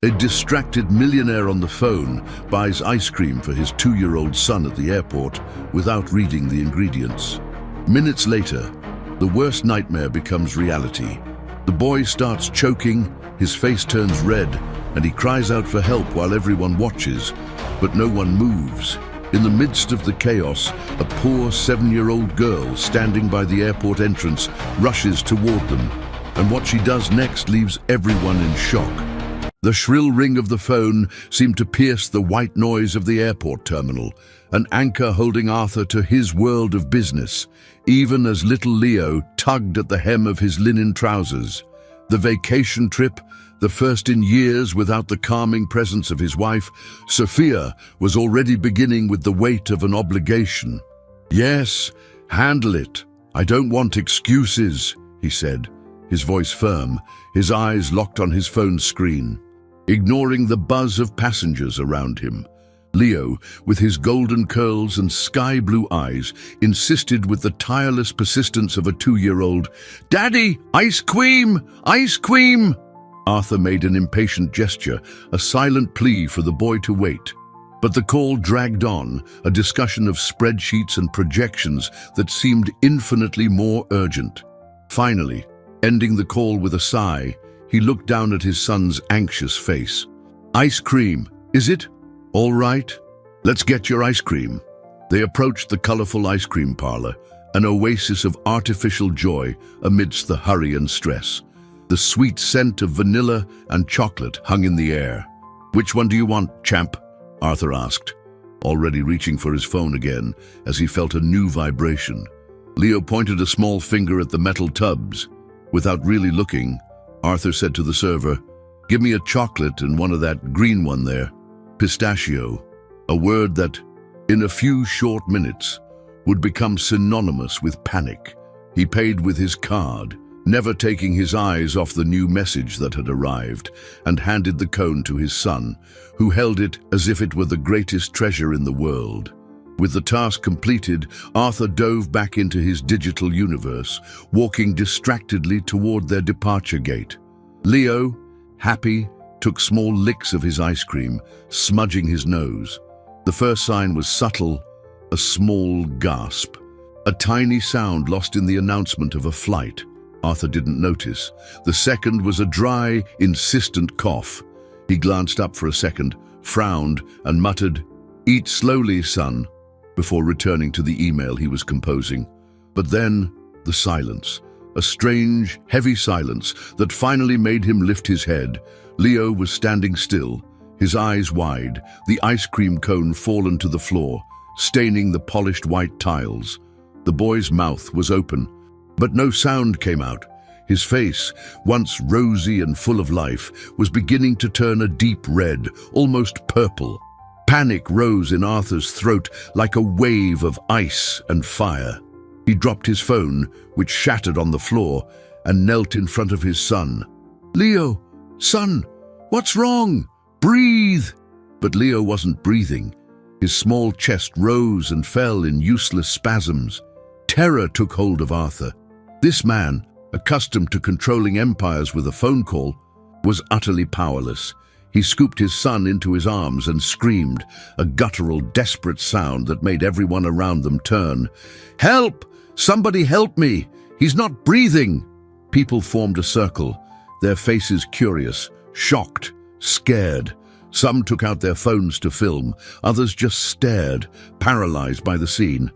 A distracted millionaire on the phone buys ice cream for his 2-year-old son at the airport without reading the ingredients. Minutes later, the worst nightmare becomes reality. The boy starts choking, his face turns red, and he cries out for help while everyone watches, but no one moves. In the midst of the chaos, a poor 7-year-old girl standing by the airport entrance rushes toward them, and what she does next leaves everyone in shock. The shrill ring of the phone seemed to pierce the white noise of the airport terminal, an anchor holding Arthur to his world of business, even as little Leo tugged at the hem of his linen trousers. The vacation trip, the first in years without the calming presence of his wife, Sophia, was already beginning with the weight of an obligation. "Yes, handle it. I don't want excuses," he said, his voice firm, his eyes locked on his phone screen. Ignoring the buzz of passengers around him, Leo, with his golden curls and sky-blue eyes, insisted with the tireless persistence of a 2-year-old, "Daddy, ice cream! Ice cream!" Arthur made an impatient gesture, a silent plea for the boy to wait. But the call dragged on, a discussion of spreadsheets and projections that seemed infinitely more urgent. Finally, ending the call with a sigh, he looked down at his son's anxious face. "Ice cream, is it? All right. Let's get your ice cream." They approached the colorful ice cream parlor, an oasis of artificial joy amidst the hurry and stress. The sweet scent of vanilla and chocolate hung in the air. "Which one do you want, champ?" Arthur asked, already reaching for his phone again as he felt a new vibration. Leo pointed a small finger at the metal tubs. Without really looking, Arthur said to the server, "Give me a chocolate and one of that green one there." Pistachio, a word that, in a few short minutes, would become synonymous with panic. He paid with his card, never taking his eyes off the new message that had arrived, and handed the cone to his son, who held it as if it were the greatest treasure in the world. With the task completed, Arthur dove back into his digital universe, walking distractedly toward their departure gate. Leo, happy, took small licks of his ice cream, smudging his nose. The first sign was subtle, a small gasp. A tiny sound lost in the announcement of a flight. Arthur didn't notice. The second was a dry, insistent cough. He glanced up for a second, frowned, and muttered, "Eat slowly, son," before returning to the email he was composing. But then, the silence. A strange, heavy silence that finally made him lift his head. Leo was standing still, his eyes wide, the ice cream cone fallen to the floor, staining the polished white tiles. The boy's mouth was open, but no sound came out. His face, once rosy and full of life, was beginning to turn a deep red, almost purple. Panic rose in Arthur's throat like a wave of ice and fire. He dropped his phone, which shattered on the floor, and knelt in front of his son. "Leo, son, what's wrong? Breathe!" But Leo wasn't breathing. His small chest rose and fell in useless spasms. Terror took hold of Arthur. This man, accustomed to controlling empires with a phone call, was utterly powerless. He scooped his son into his arms and screamed, a guttural, desperate sound that made everyone around them turn. "Help! Somebody help me! He's not breathing!" People formed a circle, their faces curious, shocked, scared. Some took out their phones to film, others just stared, paralyzed by the scene.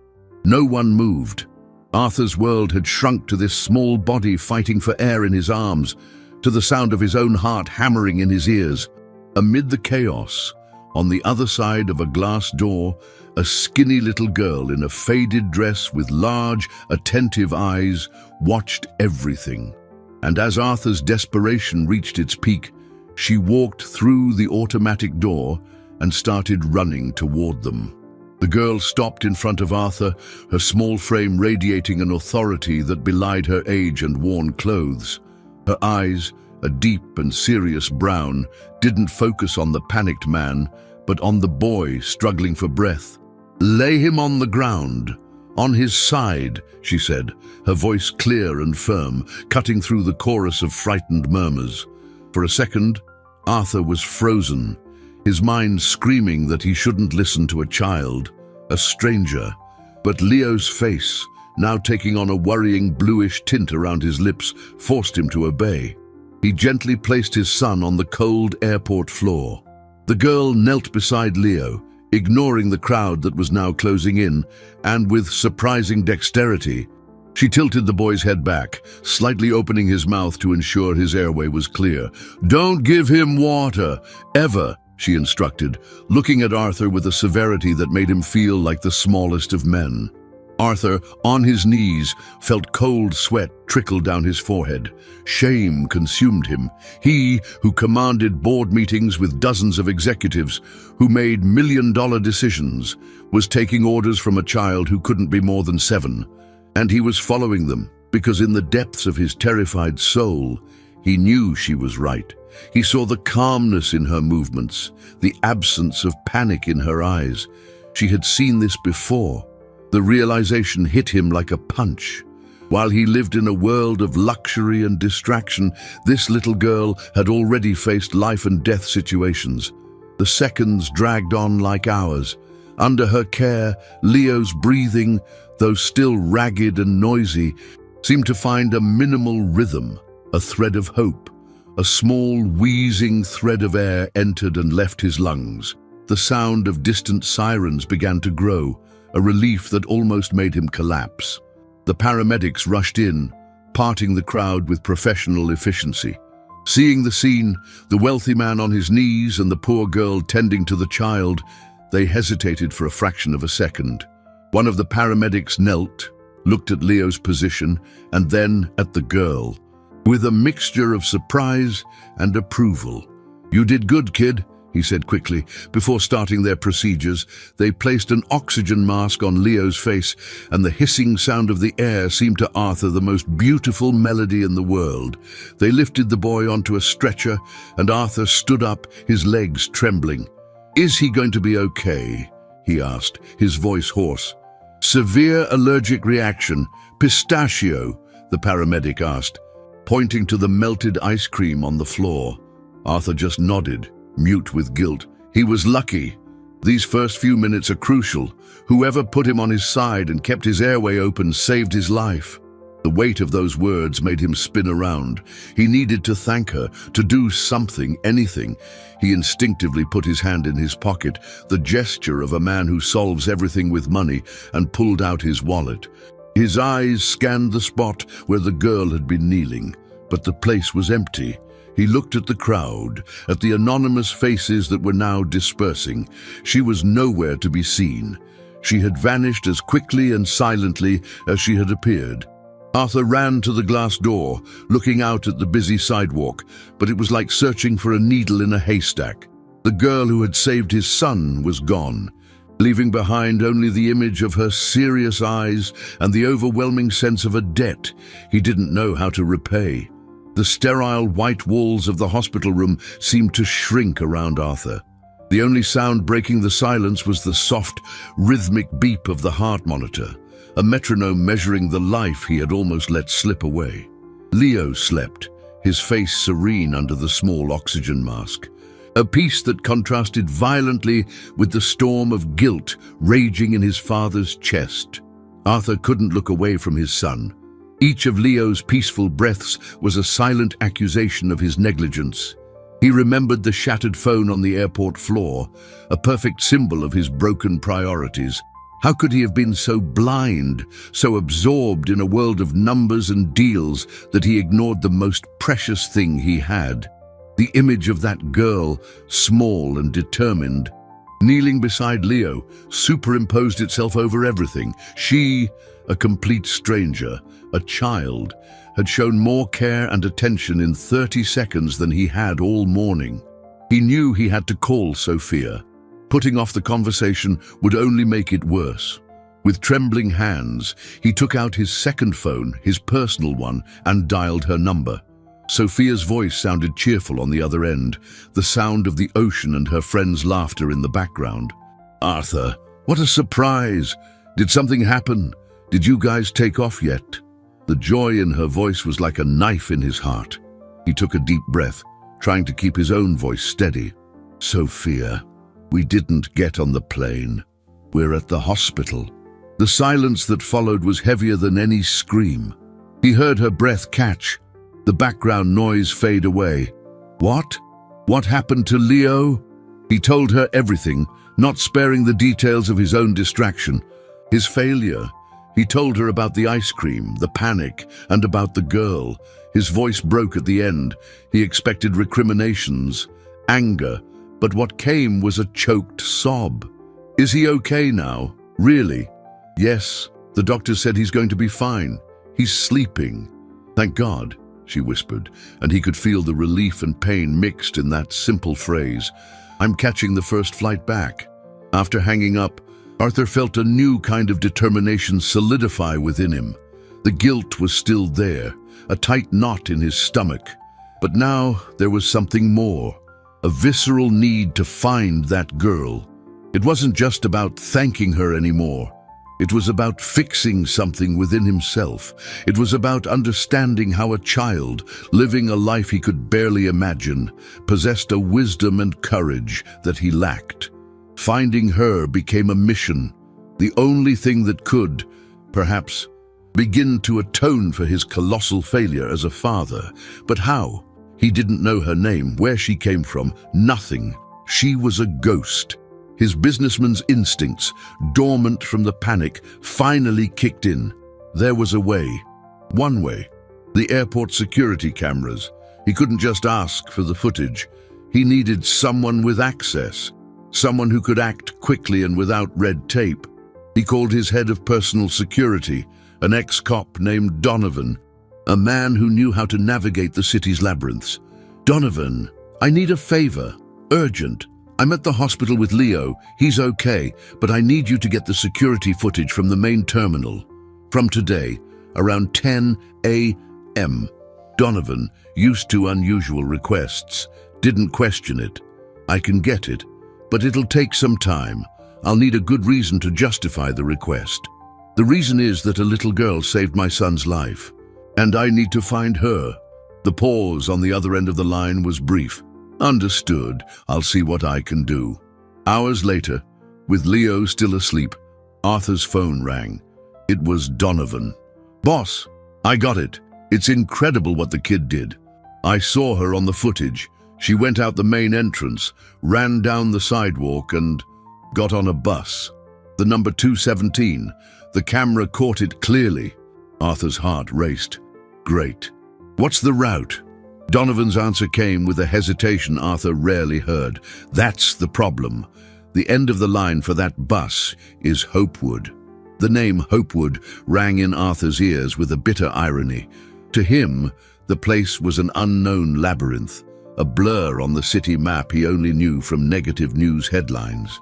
No one moved. Arthur's world had shrunk to this small body fighting for air in his arms, to the sound of his own heart hammering in his ears. Amid the chaos, on the other side of a glass door, a skinny little girl in a faded dress with large, attentive eyes watched everything. And as Arthur's desperation reached its peak, she walked through the automatic door and started running toward them. The girl stopped in front of Arthur, her small frame radiating an authority that belied her age and worn clothes. Her eyes, a deep and serious brown, didn't focus on the panicked man, but on the boy struggling for breath. "Lay him on the ground, on his side," she said, her voice clear and firm, cutting through the chorus of frightened murmurs. For a second, Arthur was frozen, his mind screaming that he shouldn't listen to a child, a stranger. But Leo's face, now taking on a worrying bluish tint around his lips, forced him to obey. He gently placed his son on the cold airport floor. The girl knelt beside Leo, ignoring the crowd that was now closing in, and with surprising dexterity, she tilted the boy's head back, slightly opening his mouth to ensure his airway was clear. "Don't give him water, ever," she instructed, looking at Arthur with a severity that made him feel like the smallest of men. Arthur, on his knees, felt cold sweat trickle down his forehead. Shame consumed him. He, who commanded board meetings with dozens of executives, who made million-dollar decisions, was taking orders from a child who couldn't be more than 7. And he was following them, because in the depths of his terrified soul, he knew she was right. He saw the calmness in her movements, the absence of panic in her eyes. She had seen this before. The realization hit him like a punch. While he lived in a world of luxury and distraction, this little girl had already faced life and death situations. The seconds dragged on like hours. Under her care, Leo's breathing, though still ragged and noisy, seemed to find a minimal rhythm, a thread of hope. A small, wheezing thread of air entered and left his lungs. The sound of distant sirens began to grow, a relief that almost made him collapse. The paramedics rushed in, parting the crowd with professional efficiency. Seeing the scene, the wealthy man on his knees and the poor girl tending to the child, they hesitated for a fraction of a second. One of the paramedics knelt, looked at Leo's position, and then at the girl, with a mixture of surprise and approval. "You did good, kid," he said quickly. Before starting their procedures, they placed an oxygen mask on Leo's face, and the hissing sound of the air seemed to Arthur the most beautiful melody in the world. They lifted the boy onto a stretcher, and Arthur stood up, his legs trembling. "Is he going to be okay?" he asked, his voice hoarse. "Severe allergic reaction, pistachio," the paramedic asked, pointing to the melted ice cream on the floor. Arthur just nodded, mute with guilt. He was lucky. These first few minutes are crucial. Whoever put him on his side and kept his airway open saved his life. The weight of those words made him spin around. He needed to thank her, to do something, anything. He instinctively put his hand in his pocket, the gesture of a man who solves everything with money, and pulled out his wallet. His eyes scanned the spot where the girl had been kneeling, but the place was empty. He looked at the crowd, at the anonymous faces that were now dispersing. She was nowhere to be seen. She had vanished as quickly and silently as she had appeared. Arthur ran to the glass door, looking out at the busy sidewalk, but it was like searching for a needle in a haystack. The girl who had saved his son was gone, leaving behind only the image of her serious eyes and the overwhelming sense of a debt he didn't know how to repay. The sterile white walls of the hospital room seemed to shrink around Arthur. The only sound breaking the silence was the soft, rhythmic beep of the heart monitor, a metronome measuring the life he had almost let slip away. Leo slept, his face serene under the small oxygen mask, a peace that contrasted violently with the storm of guilt raging in his father's chest. Arthur couldn't look away from his son. Each of Leo's peaceful breaths was a silent accusation of his negligence. He remembered the shattered phone on the airport floor, a perfect symbol of his broken priorities. How could he have been so blind, so absorbed in a world of numbers and deals that he ignored the most precious thing he had? The image of that girl, small and determined, kneeling beside Leo, superimposed itself over everything. She, a complete stranger, a child, had shown more care and attention in 30 seconds than he had all morning. He knew he had to call Sophia. Putting off the conversation would only make it worse. With trembling hands, he took out his second phone, his personal one, and dialed her number. Sophia's voice sounded cheerful on the other end, the sound of the ocean and her friend's laughter in the background. "Arthur, what a surprise! Did something happen? Did you guys take off yet?" The joy in her voice was like a knife in his heart. He took a deep breath. trying to keep his own voice steady. "Sophia, we didn't get on the plane. We're at the hospital." The silence that followed was heavier than any scream. He heard her breath catch, the background noise fade away. What? What happened to Leo? He told her everything, not sparing the details of his own distraction. His failure. He told her about the ice cream, the panic, and about the girl. His voice broke at the end. He expected recriminations, anger, but what came was a choked sob. "Is he okay now? Really?" "Yes, the doctor said he's going to be fine. He's sleeping." "Thank God," she whispered, and he could feel the relief and pain mixed in that simple phrase. "I'm catching the first flight back." After hanging up, Arthur felt a new kind of determination solidify within him. The guilt was still there, a tight knot in his stomach. But now there was something more, a visceral need to find that girl. It wasn't just about thanking her anymore. It was about fixing something within himself. It was about understanding how a child, living a life he could barely imagine, possessed a wisdom and courage that he lacked. Finding her became a mission, the only thing that could, perhaps, begin to atone for his colossal failure as a father. But how? He didn't know her name, where she came from, nothing. She was a ghost. His businessman's instincts, dormant from the panic, finally kicked in. There was a way. One way. The airport security cameras. He couldn't just ask for the footage. He needed someone with access. Someone who could act quickly and without red tape. He called his head of personal security, an ex-cop named Donovan, a man who knew how to navigate the city's labyrinths. "Donovan, I need a favor. Urgent. I'm at the hospital with Leo. He's okay, but I need you to get the security footage from the main terminal. From today, around 10 a.m. Donovan, used to unusual requests, didn't question it. "I can get it, but it'll take some time. I'll need a good reason to justify the request. The reason is that a little girl saved my son's life, and I need to find her." The pause on the other end of the line was brief. "Understood. I'll see what I can do." Hours later, with Leo still asleep, Arthur's phone rang. It was Donovan. "Boss, I got it. It's incredible what the kid did. I saw her on the footage. She went out the main entrance, ran down the sidewalk, and got on a bus. The number 217. The camera caught it clearly." Arthur's heart raced. "Great. What's the route?" Donovan's answer came with a hesitation Arthur rarely heard. "That's the problem. The end of the line for that bus is Hopewood." The name Hopewood rang in Arthur's ears with a bitter irony. To him, the place was an unknown labyrinth, a blur on the city map he only knew from negative news headlines.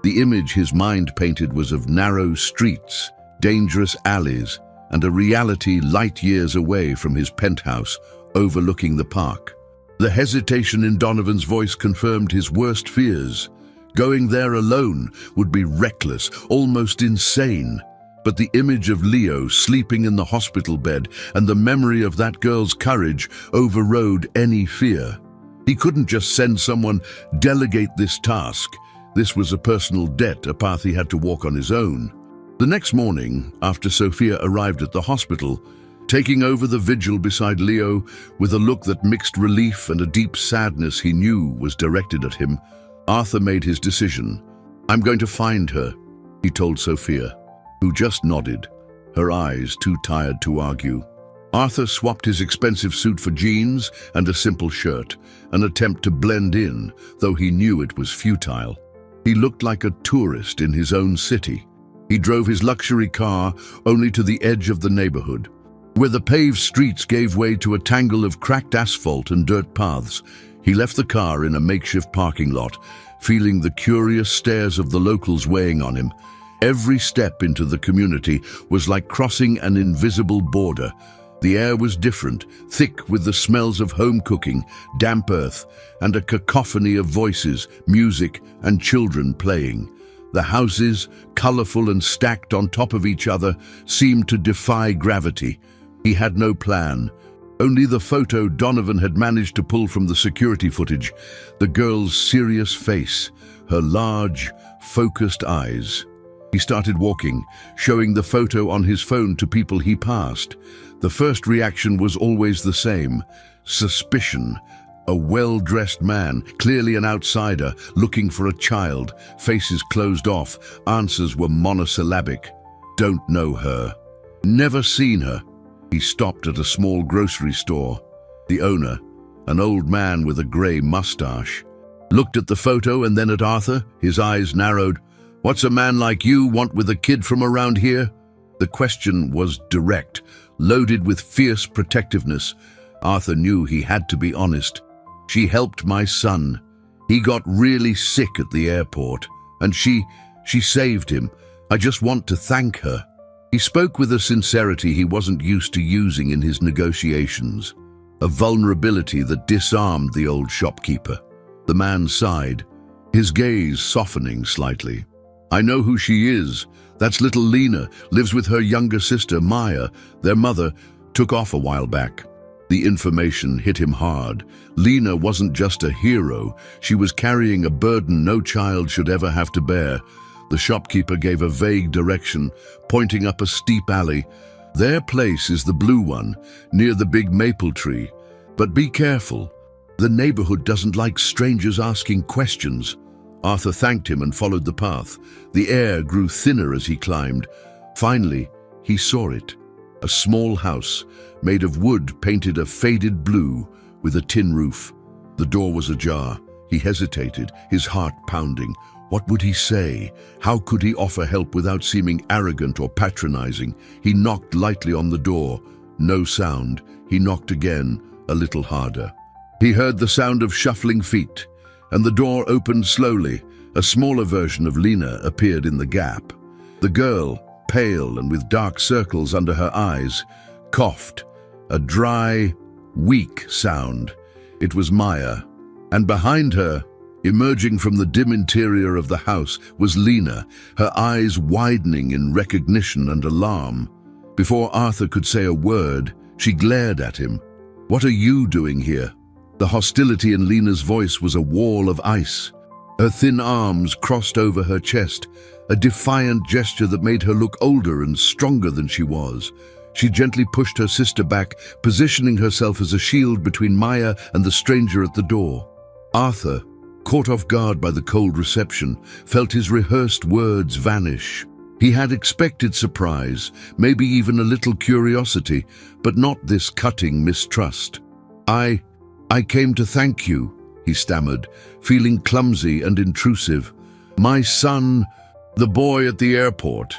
The image his mind painted was of narrow streets, dangerous alleys, and a reality light years away from his penthouse overlooking the park. The hesitation in Donovan's voice confirmed his worst fears. Going there alone would be reckless, almost insane. But the image of Leo sleeping in the hospital bed and the memory of that girl's courage overrode any fear. He couldn't just send someone, delegate this task. This was a personal debt, a path he had to walk on his own. The next morning, after Sophia arrived at the hospital, taking over the vigil beside Leo with a look that mixed relief and a deep sadness he knew was directed at him, Arthur made his decision. "I'm going to find her," he told Sophia, who just nodded, her eyes too tired to argue. Arthur swapped his expensive suit for jeans and a simple shirt, an attempt to blend in, though he knew it was futile. He looked like a tourist in his own city. He drove his luxury car only to the edge of the neighborhood, where the paved streets gave way to a tangle of cracked asphalt and dirt paths. He left the car in a makeshift parking lot, feeling the curious stares of the locals weighing on him. Every step into the community was like crossing an invisible border. The air was different, thick with the smells of home cooking, damp earth, and a cacophony of voices, music, and children playing. The houses, colorful and stacked on top of each other, seemed to defy gravity. He had no plan, Only the photo Donovan had managed to pull from the security footage, the girl's serious face, her large, focused eyes. He started walking, showing the photo on his phone to people he passed. The first reaction was always the same: suspicion. A well-dressed man, clearly an outsider, looking for a child, faces closed off, answers were monosyllabic. Don't know her. Never seen her. He stopped at a small grocery store. The owner, an old man with a grey mustache, looked at the photo and then at Arthur, his eyes narrowed. "What's a man like you want with a kid from around here?" The question was direct, loaded with fierce protectiveness. Arthur knew he had to be honest. "She helped my son. He got really sick at the airport, and she saved him. I just want to thank her." He spoke with a sincerity he wasn't used to using in his negotiations, a vulnerability that disarmed the old shopkeeper. The man sighed, his gaze softening slightly. "I know who she is. That's little Lena, lives with her younger sister, Maya. Their mother took off a while back." The information hit him hard. Lena wasn't just a hero, she was carrying a burden no child should ever have to bear. The shopkeeper gave a vague direction, pointing up a steep alley. "Their place is the blue one, near the big maple tree. But be careful. The neighborhood doesn't like strangers asking questions." Arthur thanked him and followed the path. The air grew thinner as he climbed. Finally, he saw it. A small house, made of wood painted a faded blue, with a tin roof. The door was ajar. He hesitated, his heart pounding. What would he say? How could he offer help without seeming arrogant or patronizing? He knocked lightly on the door. No sound. He knocked again, a little harder. He heard the sound of shuffling feet, and the door opened slowly. A smaller version of Lena appeared in the gap. The girl, pale and with dark circles under her eyes, coughed, a dry, weak sound. It was Maya, and behind her, emerging from the dim interior of the house, was Lena, her eyes widening in recognition and alarm. Before Arthur could say a word, she glared at him. "What are you doing here?" The hostility in Lena's voice was a wall of ice. Her thin arms crossed over her chest, a defiant gesture that made her look older and stronger than she was. She gently pushed her sister back, positioning herself as a shield between Maya and the stranger at the door. Arthur, caught off guard by the cold reception, felt his rehearsed words vanish. He had expected surprise, maybe even a little curiosity, but not this cutting mistrust. I came to thank you," he stammered, feeling clumsy and intrusive. "My son, the boy at the airport,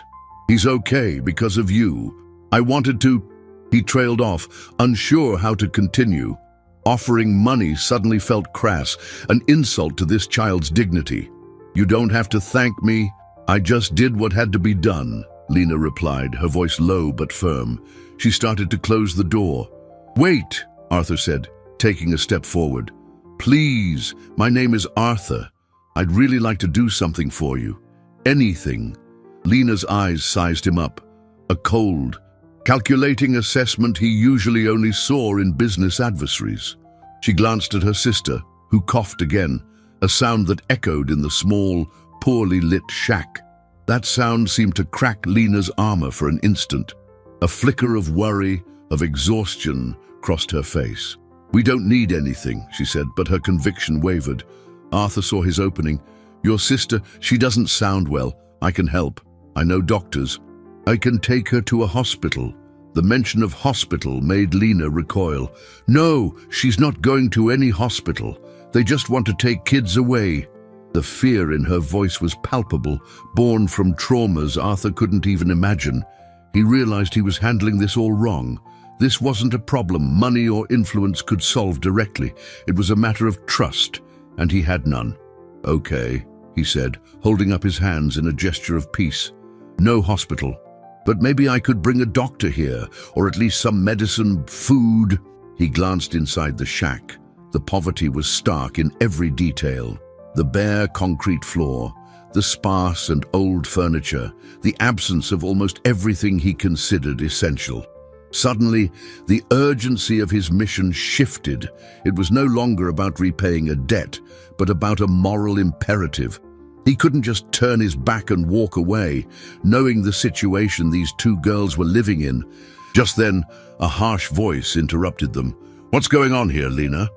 he's okay because of you. I wanted to—" He trailed off, unsure how to continue. Offering money suddenly felt crass, an insult to this child's dignity. "You don't have to thank me. I just did what had to be done," Lena replied, her voice low but firm. She started to close the door. "Wait," Arthur said, taking a step forward. "Please, my name is Arthur. I'd really like to do something for you. Anything." Lena's eyes sized him up. A cold, calculating assessment he usually only saw in business adversaries. She glanced at her sister, who coughed again, a sound that echoed in the small, poorly lit shack. That sound seemed to crack Lena's armor for an instant. A flicker of worry, of exhaustion, crossed her face. "We don't need anything," she said, but her conviction wavered. Arthur saw his opening. "Your sister, she doesn't sound well. I can help. I know doctors. I can take her to a hospital." The mention of hospital made Lena recoil. "No, she's not going to any hospital. They just want to take kids away." The fear in her voice was palpable, born from traumas Arthur couldn't even imagine. He realized he was handling this all wrong. This wasn't a problem money or influence could solve directly. It was a matter of trust, and he had none. "Okay," he said, holding up his hands in a gesture of peace. "No hospital. But maybe I could bring a doctor here, or at least some medicine, food." He glanced inside the shack. The poverty was stark in every detail. The bare concrete floor, the sparse and old furniture, the absence of almost everything he considered essential. Suddenly, the urgency of his mission shifted. It was no longer about repaying a debt, but about a moral imperative. He couldn't just turn his back and walk away, knowing the situation these two girls were living in. Just then, a harsh voice interrupted them. "What's going on here, Lena?"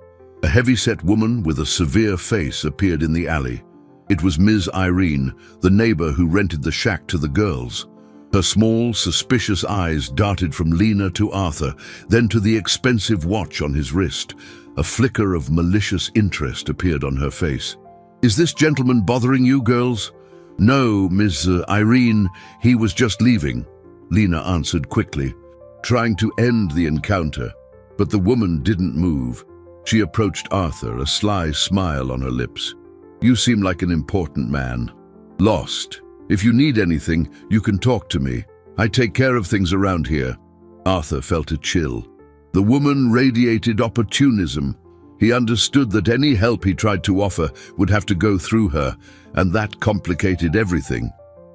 A heavy-set woman with a severe face appeared in the alley. It was Ms. Irene, the neighbor who rented the shack to the girls. Her small, suspicious eyes darted from Lena to Arthur, then to the expensive watch on his wrist. A flicker of malicious interest appeared on her face. "Is this gentleman bothering you, girls?" "No, Ms. Irene, he was just leaving," Lena answered quickly, trying to end the encounter. But the woman didn't move. She approached Arthur, a sly smile on her lips. "You seem like an important man. Lost. If you need anything, you can talk to me. I take care of things around here." Arthur felt a chill. The woman radiated opportunism. He understood that any help he tried to offer would have to go through her, and that complicated everything.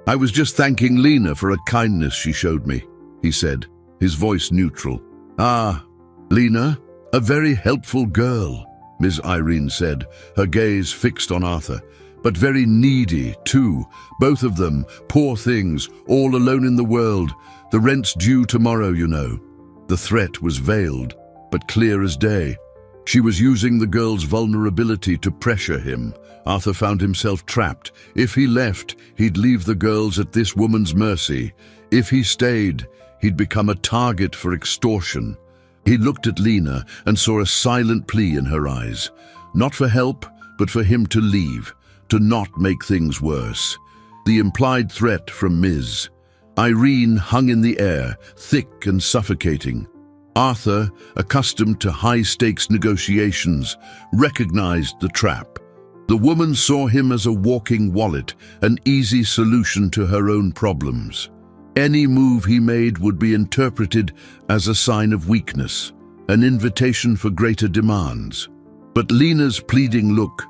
"I was just thanking Lena for a kindness she showed me," he said, his voice neutral. "Ah, Lena, a very helpful girl," Ms. Irene said, her gaze fixed on Arthur. "But very needy, too. Both of them, poor things, all alone in the world. The rent's due tomorrow, you know." The threat was veiled, but clear as day. She was using the girl's vulnerability to pressure him. Arthur found himself trapped. If he left, he'd leave the girls at this woman's mercy. If he stayed, he'd become a target for extortion. He looked at Lena and saw a silent plea in her eyes. Not for help, but for him to leave, to not make things worse. The implied threat from Ms. Irene hung in the air, thick and suffocating. Arthur, accustomed to high-stakes negotiations, recognized the trap. The woman saw him as a walking wallet, an easy solution to her own problems. Any move he made would be interpreted as a sign of weakness, an invitation for greater demands. But Lena's pleading look,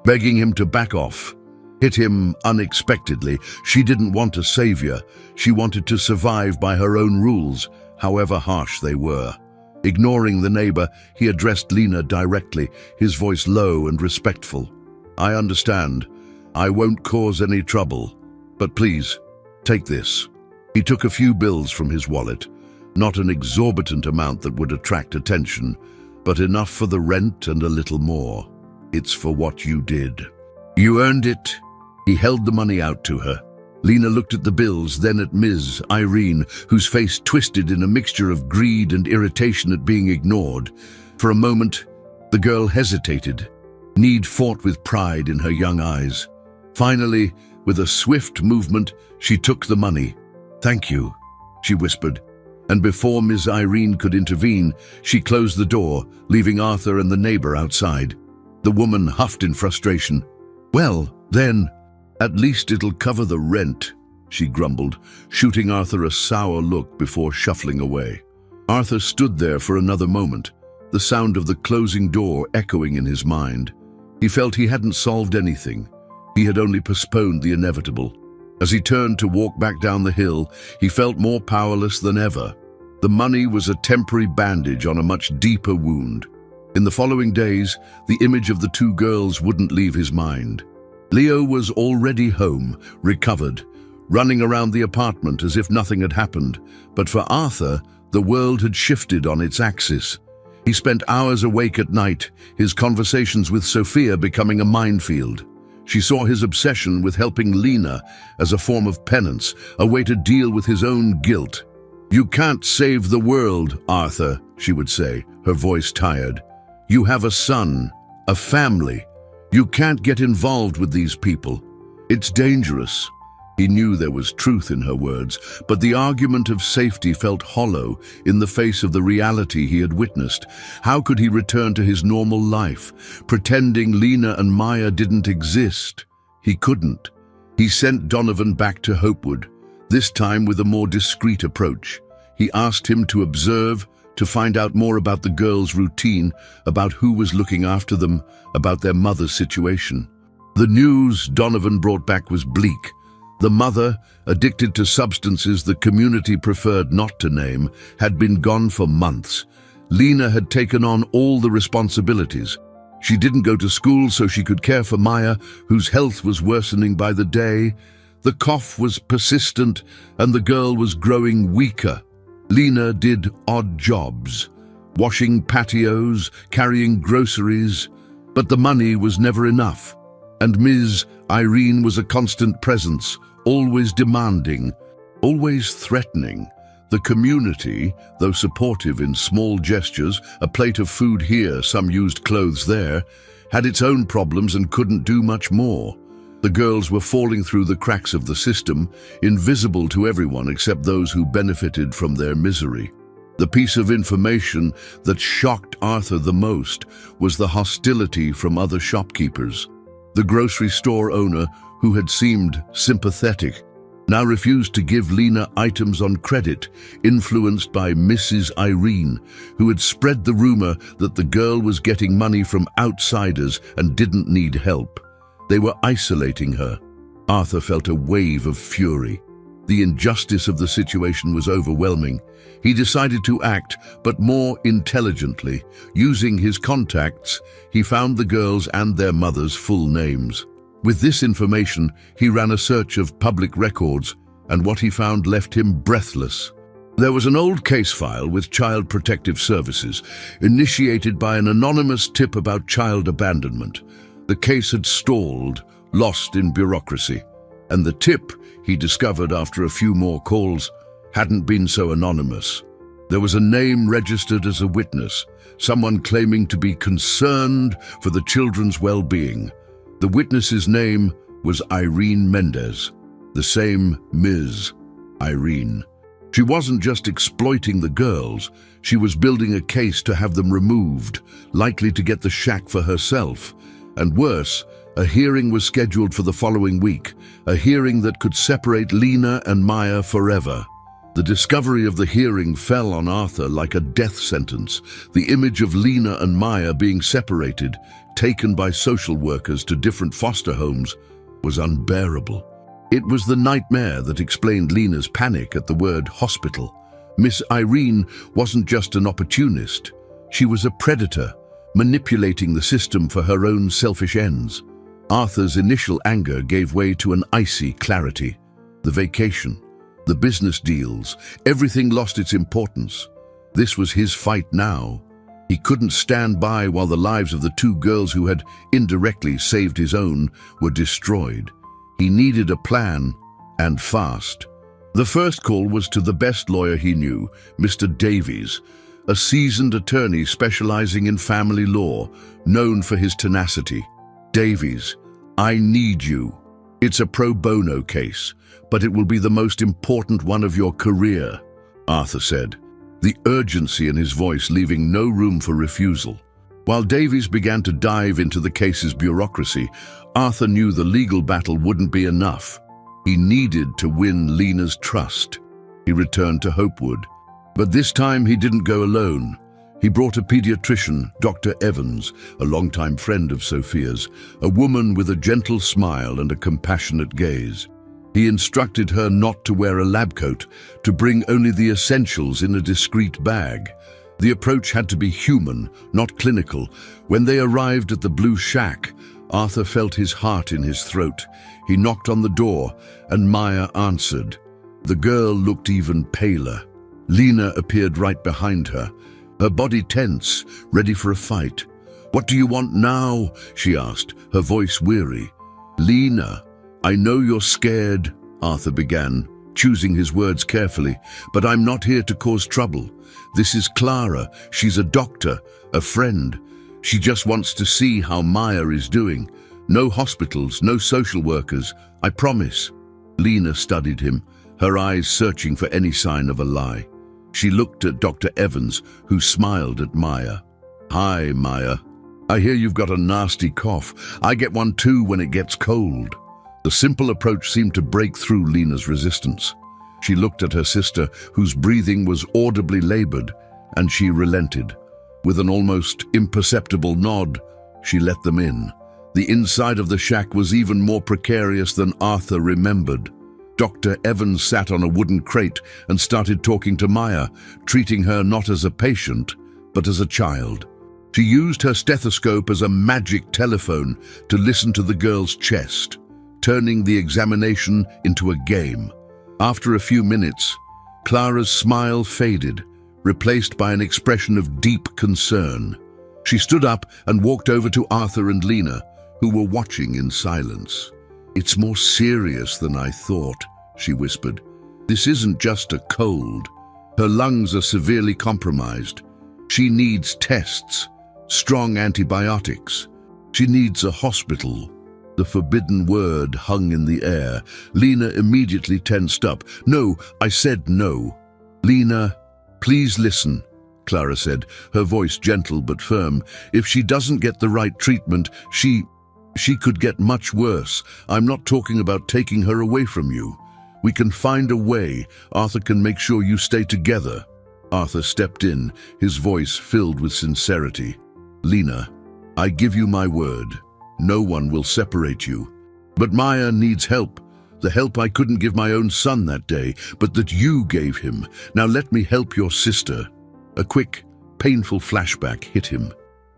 begging him to back off, hit him unexpectedly. She didn't want a savior. She wanted to survive by her own rules, however harsh they were. Ignoring the neighbor, he addressed Lena directly, his voice low and respectful. "I understand. I won't cause any trouble. But please, take this." He took a few bills from his wallet, not an exorbitant amount that would attract attention, but enough for the rent and a little more. "It's for what you did. You earned it." He held the money out to her. Lena looked at the bills, then at Ms. Irene, whose face twisted in a mixture of greed and irritation at being ignored. For a moment, the girl hesitated. Need fought with pride in her young eyes. Finally, with a swift movement, she took the money. "Thank you," she whispered, and before Ms. Irene could intervene, she closed the door, leaving Arthur and the neighbor outside. The woman huffed in frustration. "Well, then, at least it'll cover the rent," she grumbled, shooting Arthur a sour look before shuffling away. Arthur stood there for another moment, the sound of the closing door echoing in his mind. He felt he hadn't solved anything. He had only postponed the inevitable. As he turned to walk back down the hill, he felt more powerless than ever. The money was a temporary bandage on a much deeper wound. In the following days, the image of the two girls wouldn't leave his mind. Leo was already home, recovered, running around the apartment as if nothing had happened. But for Arthur, the world had shifted on its axis. He spent hours awake at night, his conversations with Sophia becoming a minefield. She saw his obsession with helping Lena as a form of penance, a way to deal with his own guilt. "You can't save the world, Arthur," she would say, her voice tired. "You have a son, a family. You can't get involved with these people. It's dangerous." He knew there was truth in her words, but the argument of safety felt hollow in the face of the reality he had witnessed. How could he return to his normal life, pretending Lena and Maya didn't exist? He couldn't. He sent Donovan back to Hopewood, this time with a more discreet approach. He asked him to observe, to find out more about the girls' routine, about who was looking after them, about their mother's situation. The news Donovan brought back was bleak. The mother, addicted to substances the community preferred not to name, had been gone for months. Lena had taken on all the responsibilities. She didn't go to school so she could care for Maya, whose health was worsening by the day. The cough was persistent and the girl was growing weaker. Lena did odd jobs, washing patios, carrying groceries, but the money was never enough. And Ms. Irene was a constant presence, always demanding, always threatening. The community, though supportive in small gestures, a plate of food here, some used clothes there, had its own problems and couldn't do much more. The girls were falling through the cracks of the system, invisible to everyone except those who benefited from their misery. The piece of information that shocked Arthur the most was the hostility from other shopkeepers. The grocery store owner, who had seemed sympathetic, now refused to give Lena items on credit, influenced by Mrs. Irene, who had spread the rumor that the girl was getting money from outsiders and didn't need help. They were isolating her. Arthur felt a wave of fury. The injustice of the situation was overwhelming. He decided to act, but more intelligently. Using his contacts, he found the girls and their mothers' full names. With this information, he ran a search of public records, and what he found left him breathless. There was an old case file with Child Protective Services, initiated by an anonymous tip about child abandonment. The case had stalled, lost in bureaucracy, and the tip, he discovered after a few more calls, hadn't been so anonymous. There was a name registered as a witness, someone claiming to be concerned for the children's well-being. The witness's name was Irene Mendez, the same Ms. Irene. She wasn't just exploiting the girls, she was building a case to have them removed, likely to get the shack for herself. And worse, a hearing was scheduled for the following week, a hearing that could separate Lena and Maya forever. The discovery of the hearing fell on Arthur like a death sentence. The image of Lena and Maya being separated, taken by social workers to different foster homes, was unbearable. It was the nightmare that explained Lena's panic at the word hospital. Miss Irene wasn't just an opportunist. She was a predator, manipulating the system for her own selfish ends. Arthur's initial anger gave way to an icy clarity. The vacation, the business deals, everything lost its importance. This was his fight now. He couldn't stand by while the lives of the two girls who had indirectly saved his own were destroyed. He needed a plan, and fast. The first call was to the best lawyer he knew, Mr. Davies, a seasoned attorney specializing in family law, known for his tenacity. Davies, I need you. It's a pro bono case, but it will be the most important one of your career, Arthur said, the urgency in his voice leaving no room for refusal. While Davies began to dive into the case's bureaucracy, Arthur knew the legal battle wouldn't be enough. He needed to win Lena's trust. He returned to Hopewood. But this time he didn't go alone. He brought a pediatrician, Dr. Evans, a longtime friend of Sophia's, a woman with a gentle smile and a compassionate gaze. He instructed her not to wear a lab coat, to bring only the essentials in a discreet bag. The approach had to be human, not clinical. When they arrived at the Blue Shack, Arthur felt his heart in his throat. He knocked on the door, and Maya answered. The girl looked even paler. Lena appeared right behind her, her body tense, ready for a fight. "What do you want now?" she asked, her voice weary. "Lena, I know you're scared," Arthur began, choosing his words carefully, "but I'm not here to cause trouble. This is Clara. She's a doctor, a friend. She just wants to see how Maya is doing. No hospitals, no social workers, I promise." Lena studied him, her eyes searching for any sign of a lie. She looked at Dr. Evans, who smiled at Maya. "Hi, Maya. I hear you've got a nasty cough. I get one too when it gets cold." The simple approach seemed to break through Lena's resistance. She looked at her sister, whose breathing was audibly labored, and she relented. With an almost imperceptible nod, she let them in. The inside of the shack was even more precarious than Arthur remembered. Dr. Evans sat on a wooden crate and started talking to Maya, treating her not as a patient, but as a child. She used her stethoscope as a magic telephone to listen to the girl's chest, turning the examination into a game. After a few minutes, Clara's smile faded, replaced by an expression of deep concern. She stood up and walked over to Arthur and Lena, who were watching in silence. "It's more serious than I thought," she whispered. "This isn't just a cold. Her lungs are severely compromised. She needs tests, strong antibiotics. She needs a hospital." The forbidden word hung in the air. Lena immediately tensed up. "No, I said no." "Lena, please listen," Clara said, her voice gentle but firm. "If she doesn't get the right treatment, she could get much worse. I'm not talking about taking her away from you. We can find a way. Arthur can make sure you stay together." Arthur stepped in, his voice filled with sincerity. "Lena, I give you my word. No one will separate you. But Maya needs help. The help I couldn't give my own son that day, but that you gave him. Now let me help your sister." A quick, painful flashback hit him.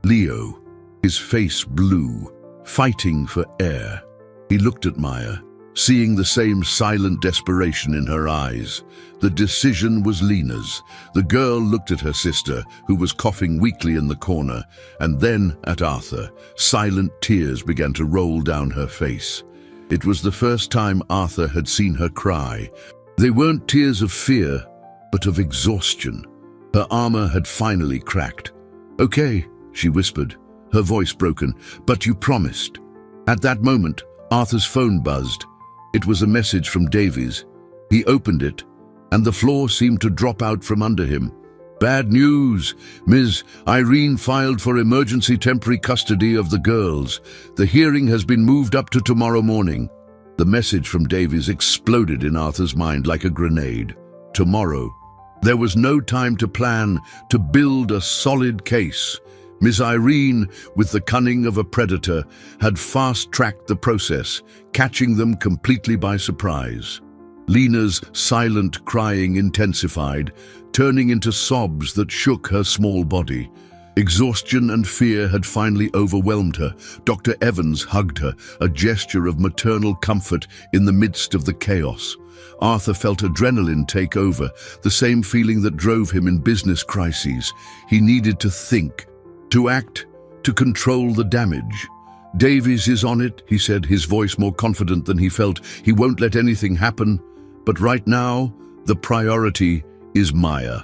Leo, his face blue, fighting for air. He looked at Maya, seeing the same silent desperation in her eyes. The decision was Lena's. The girl looked at her sister, who was coughing weakly in the corner, and then at Arthur. Silent tears began to roll down her face. It was the first time Arthur had seen her cry. They weren't tears of fear, but of exhaustion. Her armor had finally cracked. "Okay," she whispered, her voice broken, "but you promised." At that moment, Arthur's phone buzzed. It was a message from Davies. He opened it, and the floor seemed to drop out from under him. "Bad news. Ms. Irene filed for emergency temporary custody of the girls. The hearing has been moved up to tomorrow morning." The message from Davies exploded in Arthur's mind like a grenade. Tomorrow. There was no time to plan, to build a solid case. Miss Irene, with the cunning of a predator, had fast-tracked the process, catching them completely by surprise. Lena's silent crying intensified, turning into sobs that shook her small body. Exhaustion and fear had finally overwhelmed her. Dr. Evans hugged her, a gesture of maternal comfort in the midst of the chaos. Arthur felt adrenaline take over, the same feeling that drove him in business crises. He needed to think, to act, to control the damage. "Davies is on it," he said, his voice more confident than he felt. "He won't let anything happen. But right now, the priority is Maya."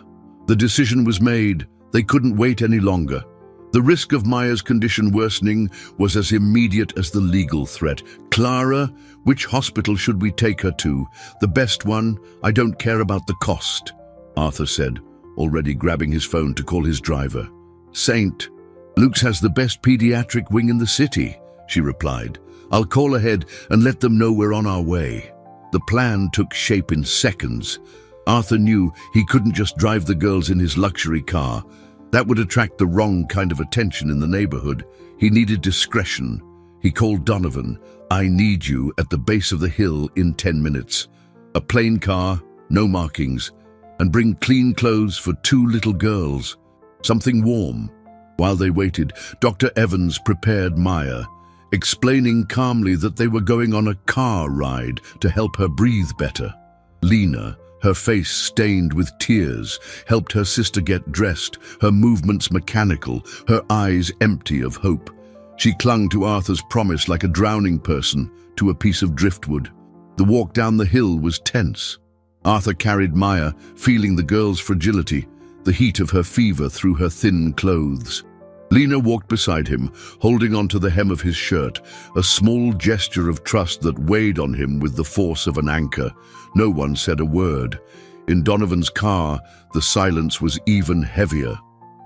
The decision was made. They couldn't wait any longer. The risk of Maya's condition worsening was as immediate as the legal threat. "Clara, which hospital should we take her to? The best one. I don't care about the cost," Arthur said, already grabbing his phone to call his driver. "Saint, Luke's has the best pediatric wing in the city," she replied. "I'll call ahead and let them know we're on our way." The plan took shape in seconds. Arthur knew he couldn't just drive the girls in his luxury car. That would attract the wrong kind of attention in the neighborhood. He needed discretion. He called Donovan. "I need you at the base of the hill in 10 minutes. A plain car, no markings, and bring clean clothes for 2 little girls. Something warm." While they waited, Dr. Evans prepared Maya, explaining calmly that they were going on a car ride to help her breathe better. Lena, her face stained with tears, helped her sister get dressed, her movements mechanical, her eyes empty of hope. She clung to Arthur's promise like a drowning person to a piece of driftwood. The walk down the hill was tense. Arthur carried Maya, feeling the girl's fragility, the heat of her fever through her thin clothes. Lena walked beside him, holding onto the hem of his shirt, a small gesture of trust that weighed on him with the force of an anchor. No one said a word. In Donovan's car, the silence was even heavier.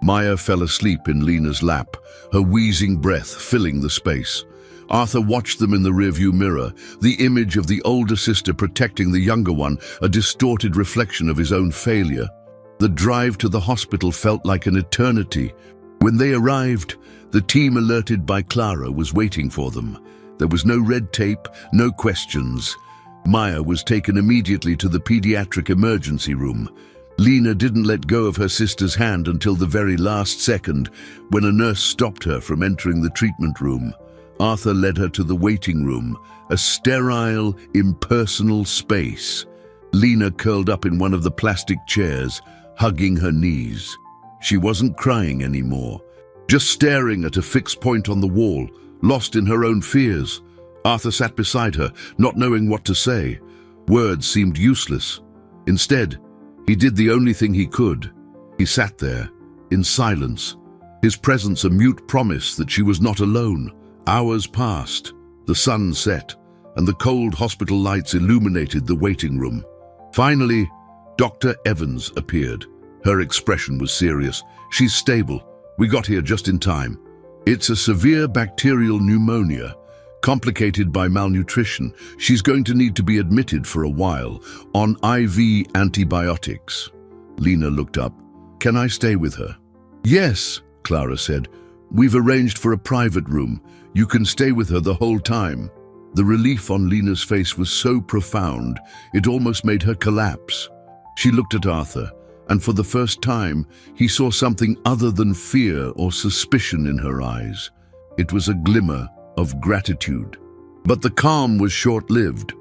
Maya fell asleep in Lena's lap, her wheezing breath filling the space. Arthur watched them in the rearview mirror, the image of the older sister protecting the younger one, a distorted reflection of his own failure. The drive to the hospital felt like an eternity. When they arrived, the team alerted by Clara was waiting for them. There was no red tape, no questions. Maya was taken immediately to the pediatric emergency room. Lena didn't let go of her sister's hand until the very last second, when a nurse stopped her from entering the treatment room. Arthur led her to the waiting room, a sterile, impersonal space. Lena curled up in one of the plastic chairs, hugging her knees. She wasn't crying anymore, just staring at a fixed point on the wall, lost in her own fears. Arthur sat beside her, not knowing what to say. Words seemed useless. Instead, he did the only thing he could. He sat there, in silence, his presence a mute promise that she was not alone. Hours passed, the sun set, and the cold hospital lights illuminated the waiting room. Finally, Dr. Evans appeared. Her expression was serious. "She's stable. We got here just in time. It's a severe bacterial pneumonia, complicated by malnutrition. She's going to need to be admitted for a while, on IV antibiotics." Lena looked up. "Can I stay with her?" "Yes," Clara said. "We've arranged for a private room. You can stay with her the whole time." The relief on Lena's face was so profound, it almost made her collapse. She looked at Arthur, and for the first time, he saw something other than fear or suspicion in her eyes. It was a glimmer of gratitude. But the calm was short-lived.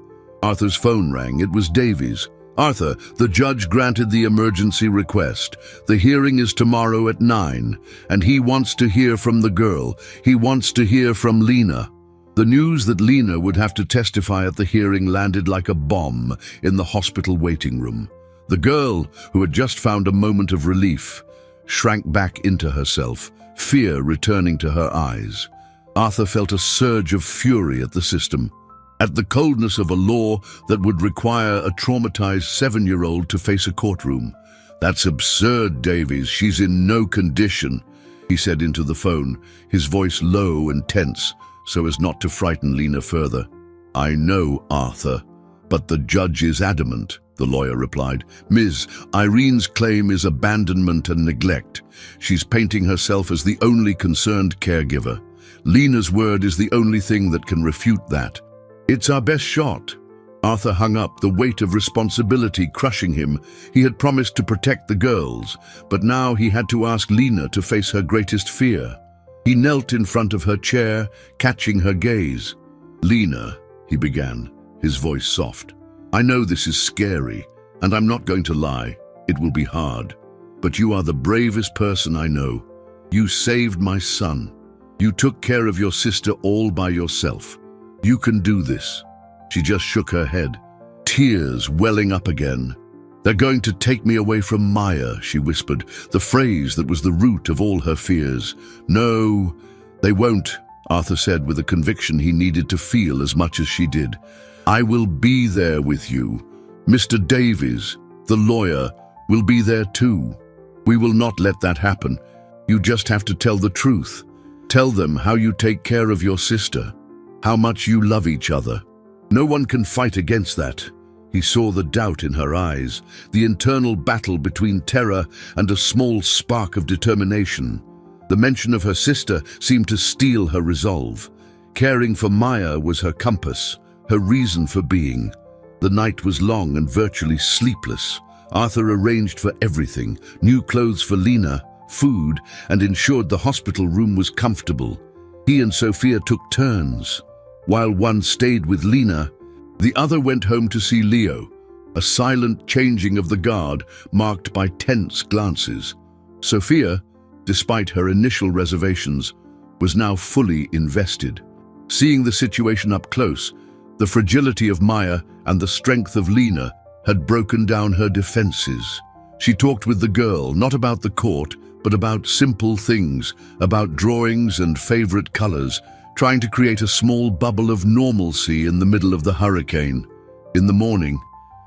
Arthur's phone rang. It was Davies. "Arthur, the judge granted the emergency request. The hearing is tomorrow at 9, and he wants to hear from the girl. He wants to hear from Lena." The news that Lena would have to testify at the hearing landed like a bomb in the hospital waiting room. The girl, who had just found a moment of relief, shrank back into herself, fear returning to her eyes. Arthur felt a surge of fury at the system, at the coldness of a law that would require a traumatized 7-year-old to face a courtroom. "That's absurd, Davies. She's in no condition," he said into the phone, his voice low and tense, so as not to frighten Lena further. "I know, Arthur, but the judge is adamant," the lawyer replied. "Ms. Irene's claim is abandonment and neglect. She's painting herself as the only concerned caregiver. Lena's word is the only thing that can refute that. It's our best shot." Arthur hung up, the weight of responsibility crushing him. He had promised to protect the girls, but now he had to ask Lena to face her greatest fear. He knelt in front of her chair, catching her gaze. "Lena," he began, his voice soft, "I know this is scary, and I'm not going to lie. It will be hard. But you are the bravest person I know. You saved my son. You took care of your sister all by yourself. You can do this." She just shook her head, tears welling up again. "They're going to take me away from Maya," she whispered, the phrase that was the root of all her fears. "No, they won't," Arthur said with a conviction he needed to feel as much as she did. "I will be there with you. Mr. Davies, the lawyer, will be there too. We will not let that happen. You just have to tell the truth. Tell them how you take care of your sister, how much you love each other. No one can fight against that." He saw the doubt in her eyes, the internal battle between terror and a small spark of determination. The mention of her sister seemed to steel her resolve. Caring for Maya was her compass, her reason for being. The night was long and virtually sleepless. Arthur arranged for everything, new clothes for Lena, food, and ensured the hospital room was comfortable. He and Sophia took turns. While one stayed with Lena, the other went home to see Leo, a silent changing of the guard marked by tense glances. Sophia, despite her initial reservations, was now fully invested. Seeing the situation up close, the fragility of Maya and the strength of Lena had broken down her defenses. She talked with the girl, not about the court, but about simple things, about drawings and favorite colors, trying to create a small bubble of normalcy in the middle of the hurricane. In the morning,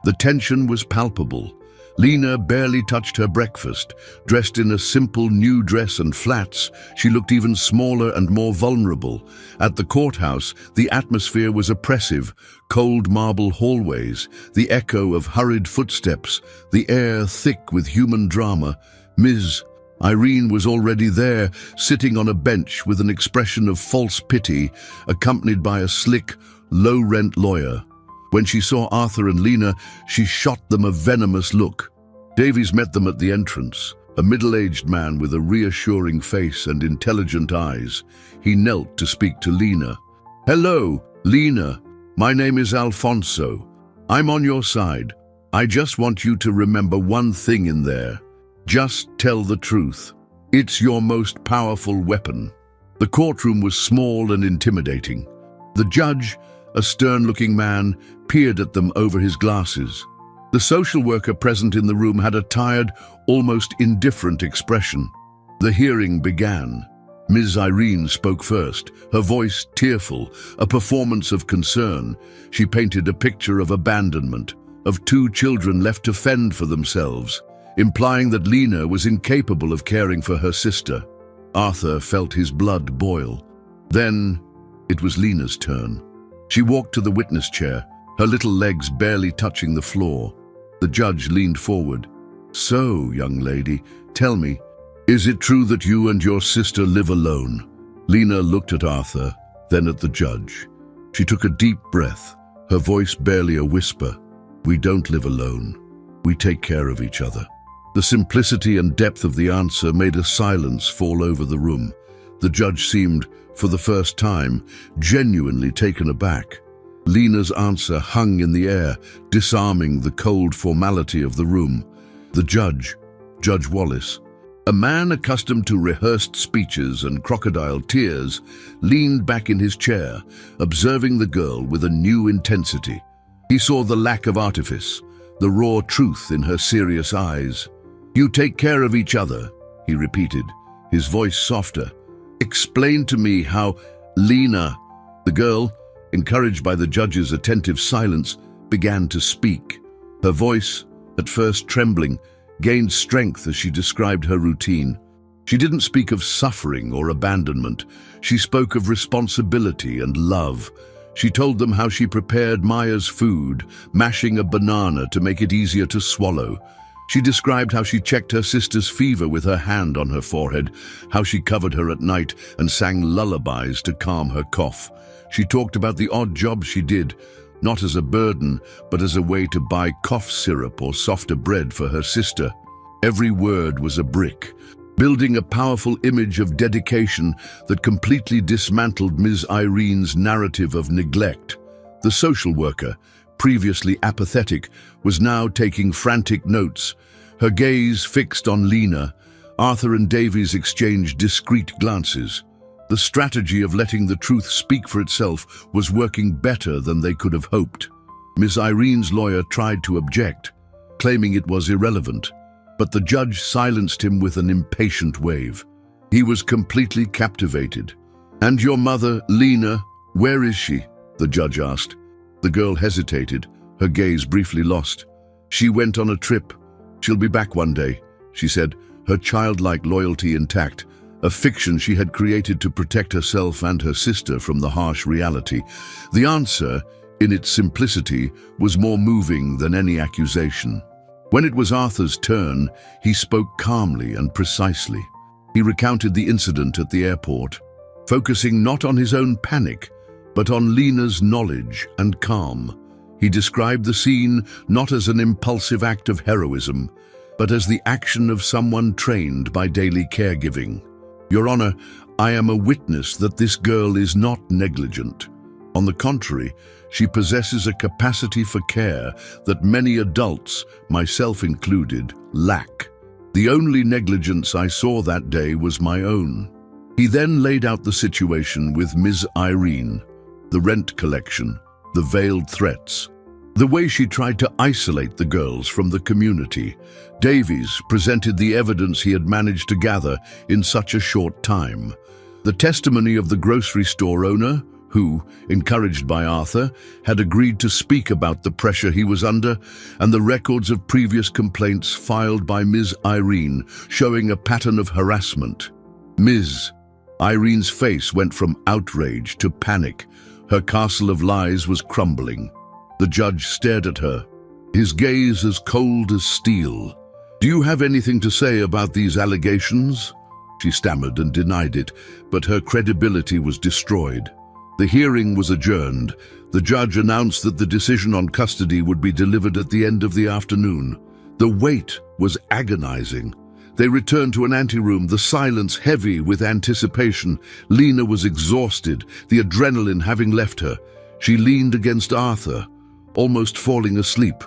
the tension was palpable. Lena barely touched her breakfast. Dressed in a simple new dress and flats, she looked even smaller and more vulnerable. At the courthouse, the atmosphere was oppressive. Cold marble hallways, the echo of hurried footsteps, the air thick with human drama. Ms. Irene was already there, sitting on a bench with an expression of false pity, accompanied by a slick, low-rent lawyer. When she saw Arthur and Lena, she shot them a venomous look. Davies met them at the entrance, a middle-aged man with a reassuring face and intelligent eyes. He knelt to speak to Lena. "Hello, Lena. My name is Alfonso. I'm on your side. I just want you to remember one thing in there. Just tell the truth. It's your most powerful weapon." The courtroom was small and intimidating. The judge, a stern-looking man, peered at them over his glasses. The social worker present in the room had a tired, almost indifferent expression. The hearing began. Ms. Irene spoke first, her voice tearful, a performance of concern. She painted a picture of abandonment, of two children left to fend for themselves, implying that Lena was incapable of caring for her sister. Arthur felt his blood boil. Then it was Lena's turn. She walked to the witness chair, her little legs barely touching the floor. The judge leaned forward. "So, young lady, tell me, is it true that you and your sister live alone?" Lena looked at Arthur, then at the judge. She took a deep breath, her voice barely a whisper. "We don't live alone. We take care of each other." The simplicity and depth of the answer made a silence fall over the room. The judge seemed, for the first time, genuinely taken aback. Lena's answer hung in the air, disarming the cold formality of the room. The judge, Judge Wallace, a man accustomed to rehearsed speeches and crocodile tears, leaned back in his chair, observing the girl with a new intensity. He saw the lack of artifice, the raw truth in her serious eyes. "You take care of each other," he repeated, his voice softer. "Explain to me how Lena..." The girl, encouraged by the judge's attentive silence, began to speak. Her voice, at first trembling, gained strength as she described her routine. She didn't speak of suffering or abandonment. She spoke of responsibility and love. She told them how she prepared Maya's food, mashing a banana to make it easier to swallow. She described how she checked her sister's fever with her hand on her forehead, how she covered her at night and sang lullabies to calm her cough. She talked about the odd jobs she did, not as a burden, but as a way to buy cough syrup or softer bread for her sister. Every word was a brick, building a powerful image of dedication that completely dismantled Ms. Irene's narrative of neglect. The social worker, previously apathetic, was now taking frantic notes, her gaze fixed on Lena. Arthur and Davies exchanged discreet glances. The strategy of letting the truth speak for itself was working better than they could have hoped. Ms. Irene's lawyer tried to object, claiming it was irrelevant, but the judge silenced him with an impatient wave. He was completely captivated. "And your mother, Lena, where is she?" the judge asked. The girl hesitated, her gaze briefly lost. "She went on a trip. She'll be back one day," she said, her childlike loyalty intact, a fiction she had created to protect herself and her sister from the harsh reality. The answer, in its simplicity, was more moving than any accusation. When it was Arthur's turn, he spoke calmly and precisely. He recounted the incident at the airport, focusing not on his own panic, but on Lena's knowledge and calm. He described the scene not as an impulsive act of heroism, but as the action of someone trained by daily caregiving. "Your Honor, I am a witness that this girl is not negligent. On the contrary, she possesses a capacity for care that many adults, myself included, lack. The only negligence I saw that day was my own." He then laid out the situation with Ms. Irene, the rent collection, the veiled threats, the way she tried to isolate the girls from the community. Davies presented the evidence he had managed to gather in such a short time. The testimony of the grocery store owner, who, encouraged by Arthur, had agreed to speak about the pressure he was under, and the records of previous complaints filed by Ms. Irene, showing a pattern of harassment. Ms. Irene's face went from outrage to panic. Her castle of lies was crumbling. The judge stared at her, his gaze as cold as steel. "Do you have anything to say about these allegations?" She stammered and denied it, but her credibility was destroyed. The hearing was adjourned. The judge announced that the decision on custody would be delivered at the end of the afternoon. The wait was agonizing. They returned to an anteroom, the silence heavy with anticipation. Lena was exhausted, the adrenaline having left her. She leaned against Arthur, almost falling asleep.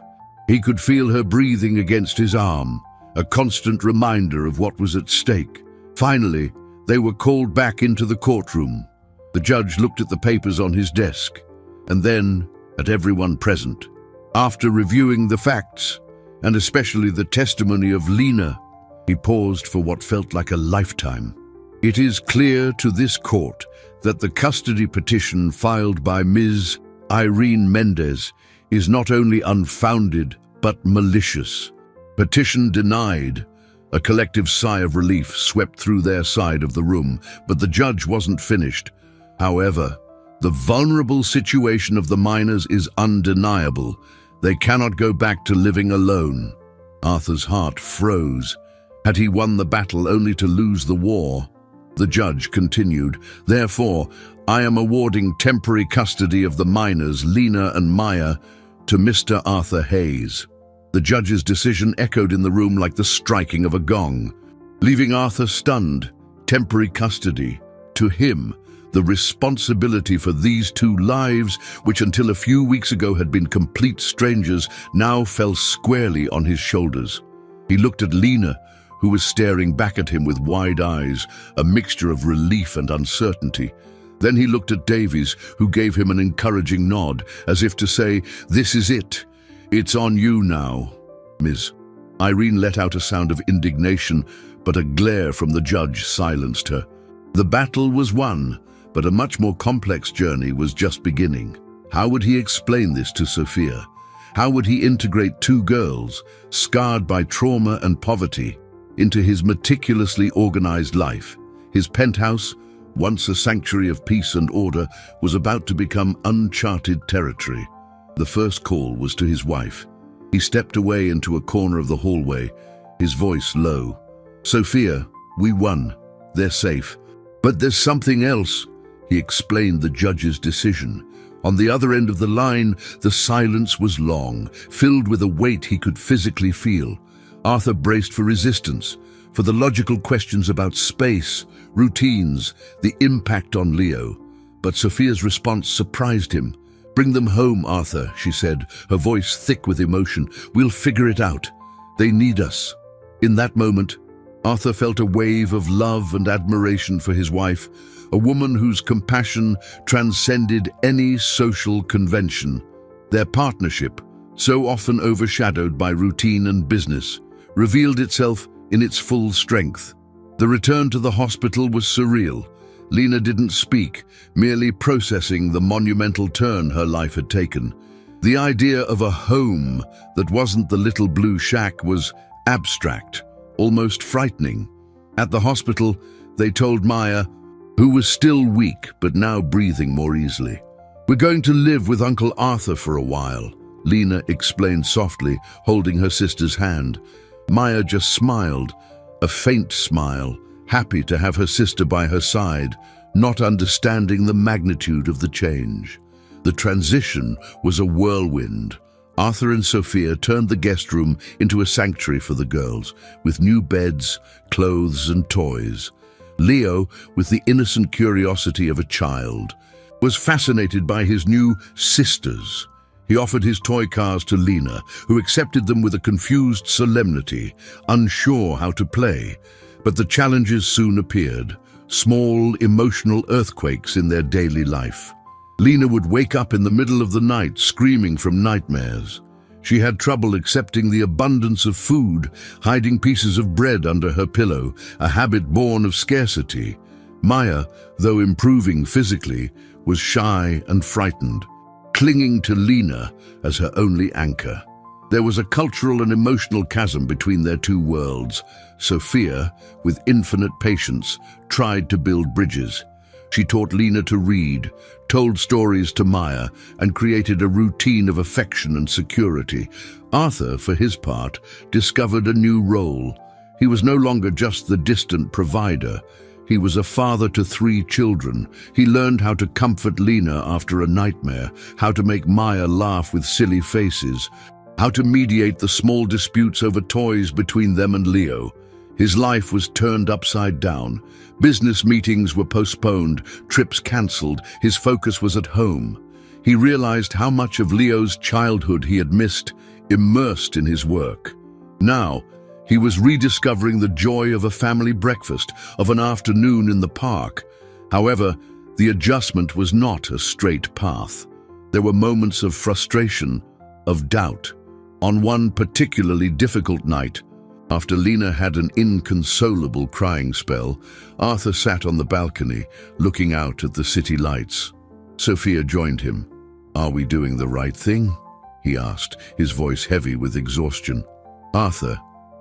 He could feel her breathing against his arm, a constant reminder of what was at stake. Finally, they were called back into the courtroom. The judge looked at the papers on his desk, and then at everyone present. After reviewing the facts, and especially the testimony of Lena, he paused for what felt like a lifetime. It is clear to this court that the custody petition filed by Ms. Irene Mendez is not only unfounded, but malicious. Petition denied. A collective sigh of relief swept through their side of the room, but the judge wasn't finished. However, the vulnerable situation of the minors is undeniable. They cannot go back to living alone. Arthur's heart froze. Had he won the battle only to lose the war? The judge continued, "Therefore, I am awarding temporary custody of the minors, Lena and Maya, to Mr. Arthur Hayes." The judge's decision echoed in the room like the striking of a gong, leaving Arthur stunned. Temporary custody. To him, the responsibility for these two lives, which until a few weeks ago had been complete strangers, now fell squarely on his shoulders. He looked at Lena, who was staring back at him with wide eyes, a mixture of relief and uncertainty. Then he looked at Davies, who gave him an encouraging nod, as if to say, "This is it. It's on you now, Ms." Irene let out a sound of indignation, but a glare from the judge silenced her. The battle was won, but a much more complex journey was just beginning. How would he explain this to Sophia? How would he integrate two girls, scarred by trauma and poverty, into his meticulously organized life? His penthouse, once a sanctuary of peace and order, was about to become uncharted territory. The first call was to his wife. He stepped away into a corner of the hallway, his voice low. "Sophia, we won. They're safe. But there's something else." He explained the judge's decision. On the other end of the line, the silence was long, filled with a weight he could physically feel. Arthur braced for resistance, for the logical questions about space, routines, the impact on Leo. But Sophia's response surprised him. "Bring them home, Arthur," she said, her voice thick with emotion. "We'll figure it out. They need us." In that moment, Arthur felt a wave of love and admiration for his wife, a woman whose compassion transcended any social convention. Their partnership, so often overshadowed by routine and business, revealed itself in its full strength. The return to the hospital was surreal. Lena didn't speak, merely processing the monumental turn her life had taken. The idea of a home that wasn't the little blue shack was abstract, almost frightening. At the hospital, they told Maya, who was still weak but now breathing more easily. "We're going to live with Uncle Arthur for a while," Lena explained softly, holding her sister's hand. Maya just smiled, a faint smile, happy to have her sister by her side, not understanding the magnitude of the change. The transition was a whirlwind. Arthur and Sophia turned the guest room into a sanctuary for the girls, with new beds, clothes and toys. Leo, with the innocent curiosity of a child, was fascinated by his new sisters. He offered his toy cars to Lena, who accepted them with a confused solemnity, unsure how to play. But the challenges soon appeared, small emotional earthquakes in their daily life. Lena would wake up in the middle of the night screaming from nightmares. She had trouble accepting the abundance of food, hiding pieces of bread under her pillow, a habit born of scarcity. Maya, though improving physically, was shy and frightened, clinging to Lena as her only anchor. There was a cultural and emotional chasm between their two worlds. Sophia, with infinite patience, tried to build bridges. She taught Lena to read, told stories to Maya, and created a routine of affection and security. Arthur, for his part, discovered a new role. He was no longer just the distant provider. He was a father to 3 children. He learned how to comfort Lena after a nightmare, how to make Maya laugh with silly faces, how to mediate the small disputes over toys between them and Leo. His life was turned upside down. Business meetings were postponed, trips cancelled. His focus was at home. He realized how much of Leo's childhood he had missed, immersed in his work. Now, he was rediscovering the joy of a family breakfast, of an afternoon in the park. However, the adjustment was not a straight path. There were moments of frustration, of doubt. On one particularly difficult night, after Lena had an inconsolable crying spell, Arthur sat on the balcony, looking out at the city lights. Sophia joined him. "Are we doing the right thing?" he asked, his voice heavy with exhaustion. "Arthur,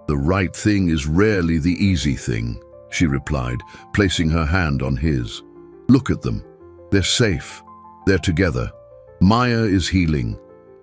the right thing is rarely the easy thing," she replied, placing her hand on his. "Look at them. They're safe. They're together. Maya is healing.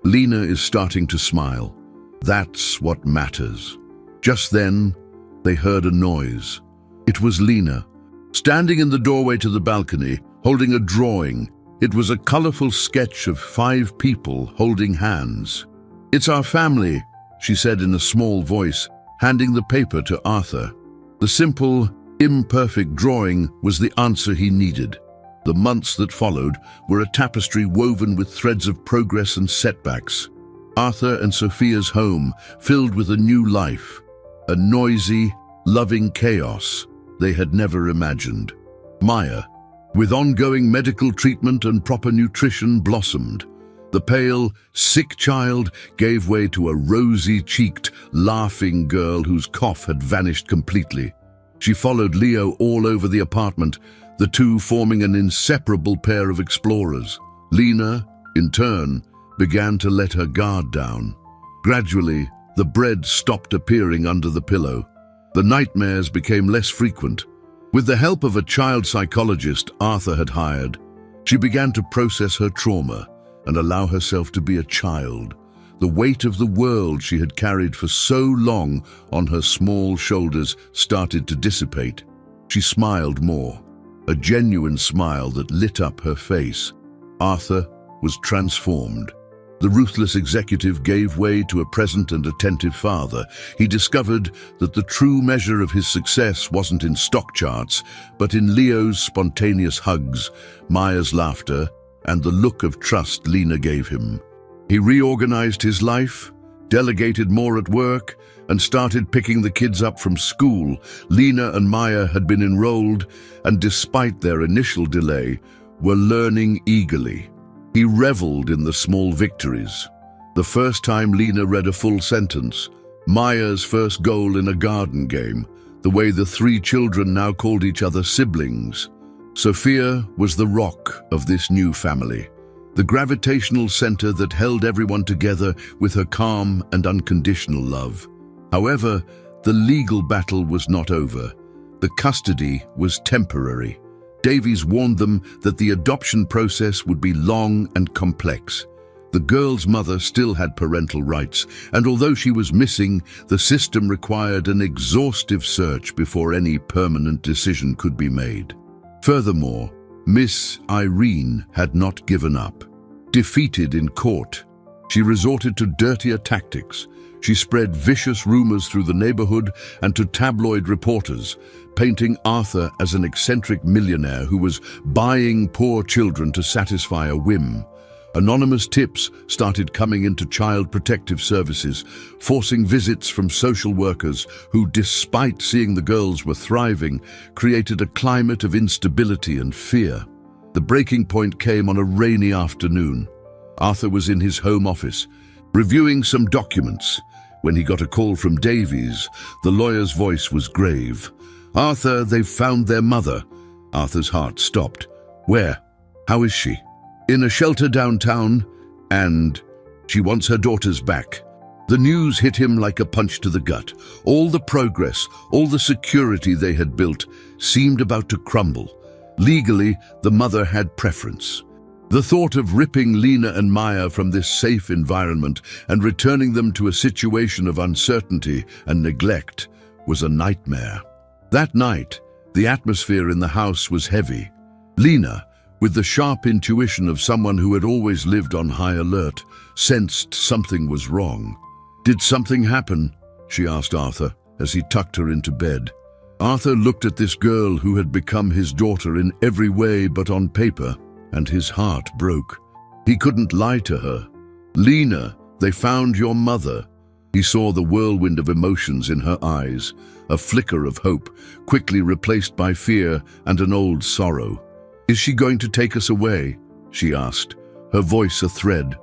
Lena is starting to smile. That's what matters." Just then, they heard a noise. It was Lena, standing in the doorway to the balcony, holding a drawing. It was a colorful sketch of 5 people holding hands. "It's our family," she said in a small voice, handing the paper to Arthur. The simple, imperfect drawing was the answer he needed. The months that followed were a tapestry woven with threads of progress and setbacks. Arthur and Sophia's home filled with a new life, a noisy, loving chaos they had never imagined. Maya, with ongoing medical treatment and proper nutrition, blossomed. The pale, sick child gave way to a rosy-cheeked, laughing girl whose cough had vanished completely. She followed Leo all over the apartment, the two forming an inseparable pair of explorers. Lena, in turn, began to let her guard down. Gradually, the bread stopped appearing under the pillow. The nightmares became less frequent. With the help of a child psychologist Arthur had hired, she began to process her trauma and allow herself to be a child. The weight of the world she had carried for so long on her small shoulders started to dissipate. She smiled more, a genuine smile that lit up her face. Arthur was transformed. The ruthless executive gave way to a present and attentive father. He discovered that the true measure of his success wasn't in stock charts, but in Leo's spontaneous hugs, Maya's laughter, and the look of trust Lena gave him. He reorganized his life, delegated more at work, and started picking the kids up from school. Lena and Maya had been enrolled, and despite their initial delay, were learning eagerly. He reveled in the small victories. The first time Lena read a full sentence, Maya's first goal in a garden game, the way the 3 children now called each other siblings. Sophia was the rock of this new family, the gravitational center that held everyone together with her calm and unconditional love. However, the legal battle was not over. The custody was temporary. Davies warned them that the adoption process would be long and complex. The girl's mother still had parental rights, and although she was missing, the system required an exhaustive search before any permanent decision could be made. Furthermore, Miss Irene had not given up. Defeated in court, she resorted to dirtier tactics. She spread vicious rumors through the neighborhood and to tabloid reporters, painting Arthur as an eccentric millionaire who was buying poor children to satisfy a whim. Anonymous tips started coming into Child Protective Services, forcing visits from social workers who, despite seeing the girls were thriving, created a climate of instability and fear. The breaking point came on a rainy afternoon. Arthur was in his home office, reviewing some documents, when he got a call from Davies. The lawyer's voice was grave. "Arthur, they've found their mother." Arthur's heart stopped. "Where? How is she?" "In a shelter downtown, and she wants her daughters back." The news hit him like a punch to the gut. All the progress, all the security they had built seemed about to crumble. Legally, the mother had preference. The thought of ripping Lena and Maya from this safe environment and returning them to a situation of uncertainty and neglect was a nightmare. That night, The atmosphere in the house was heavy. Lena, with the sharp intuition of someone who had always lived on high alert, sensed something was wrong. "Did something happen?" she asked Arthur as he tucked her into bed. Arthur looked at this girl who had become his daughter in every way but on paper, and his heart broke. He couldn't lie to her. "Lena, they found your mother." He saw the whirlwind of emotions in her eyes, a flicker of hope, quickly replaced by fear and an old sorrow. "Is she going to take us away?" she asked, her voice a thread.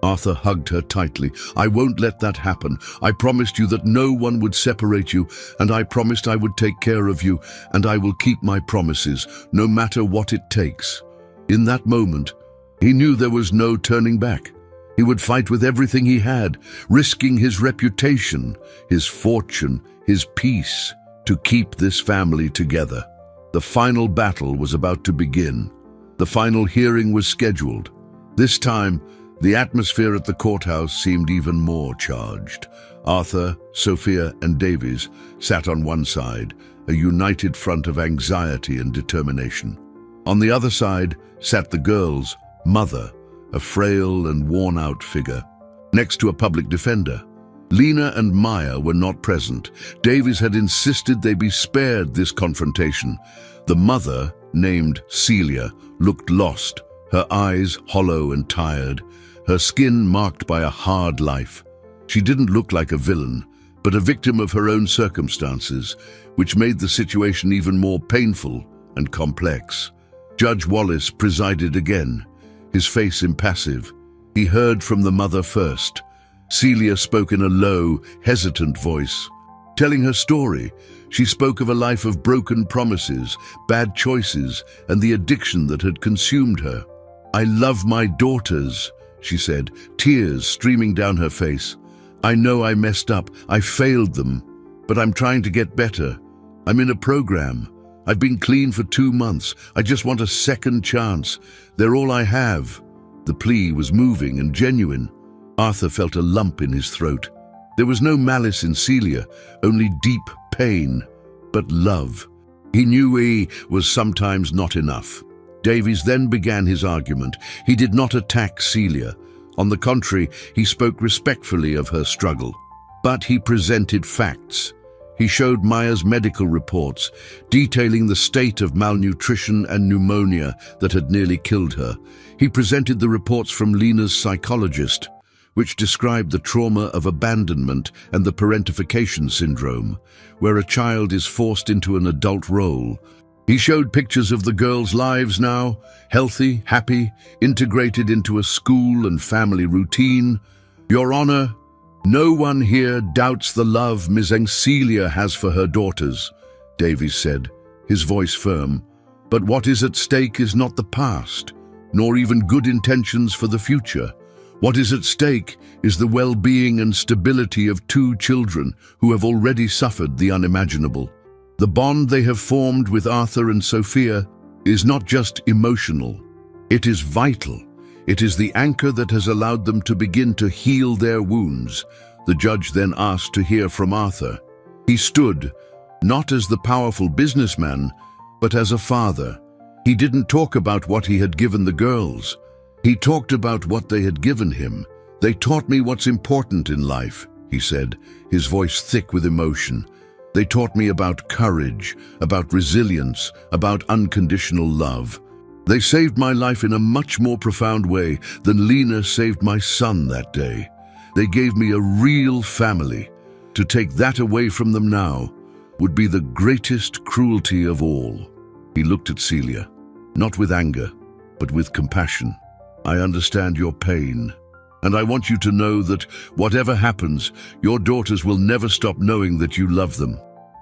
Arthur hugged her tightly. "I won't let that happen. I promised you that no one would separate you, and I promised I would take care of you, and I will keep my promises, no matter what it takes." In that moment, he knew there was no turning back. He would fight with everything he had, risking his reputation, his fortune, his peace, to keep this family together. The final battle was about to begin. The final hearing was scheduled. This time, the atmosphere at the courthouse seemed even more charged. Arthur, Sophia, and Davies sat on one side, a united front of anxiety and determination. On the other side sat the girl's mother, a frail and worn-out figure, next to a public defender. Lena and Maya were not present. Davies had insisted they be spared this confrontation. The mother, named Celia, looked lost, her eyes hollow and tired, her skin marked by a hard life. She didn't look like a villain, but a victim of her own circumstances, which made the situation even more painful and complex. Judge Wallace presided again, his face impassive. He heard from the mother first. Celia spoke in a low, hesitant voice. Telling her story, she spoke of a life of broken promises, bad choices, and the addiction that had consumed her. "I love my daughters," she said, tears streaming down her face. "I know I messed up, I failed them, but I'm trying to get better. I'm in a program. I've been clean for 2 months. I just want a second chance. They're all I have." The plea was moving and genuine. Arthur felt a lump in his throat. There was no malice in Celia, only deep pain, but love. He knew he was sometimes not enough. Davies then began his argument. He did not attack Celia. On the contrary, he spoke respectfully of her struggle. But he presented facts. He showed Maya's medical reports, detailing the state of malnutrition and pneumonia that had nearly killed her. He presented the reports from Lena's psychologist, which described the trauma of abandonment and the parentification syndrome, where a child is forced into an adult role. He showed pictures of the girls' lives now, healthy, happy, integrated into a school and family routine. "Your Honor, no one here doubts the love Ms. Celia has for her daughters," Davies said, his voice firm. "But what is at stake is not the past, nor even good intentions for the future. What is at stake is the well-being and stability of 2 children who have already suffered the unimaginable. The bond they have formed with Arthur and Sophia is not just emotional. It is vital. It is the anchor that has allowed them to begin to heal their wounds." The judge then asked to hear from Arthur. He stood, not as the powerful businessman, but as a father. He didn't talk about what he had given the girls. He talked about what they had given him. "They taught me what's important in life," he said, his voice thick with emotion. "They taught me about courage, about resilience, about unconditional love. They saved my life in a much more profound way than Lena saved my son that day. They gave me a real family. To take that away from them now would be the greatest cruelty of all." He looked at Celia, not with anger, but with compassion. "I understand your pain, and I want you to know that whatever happens, your daughters will never stop knowing that you love them.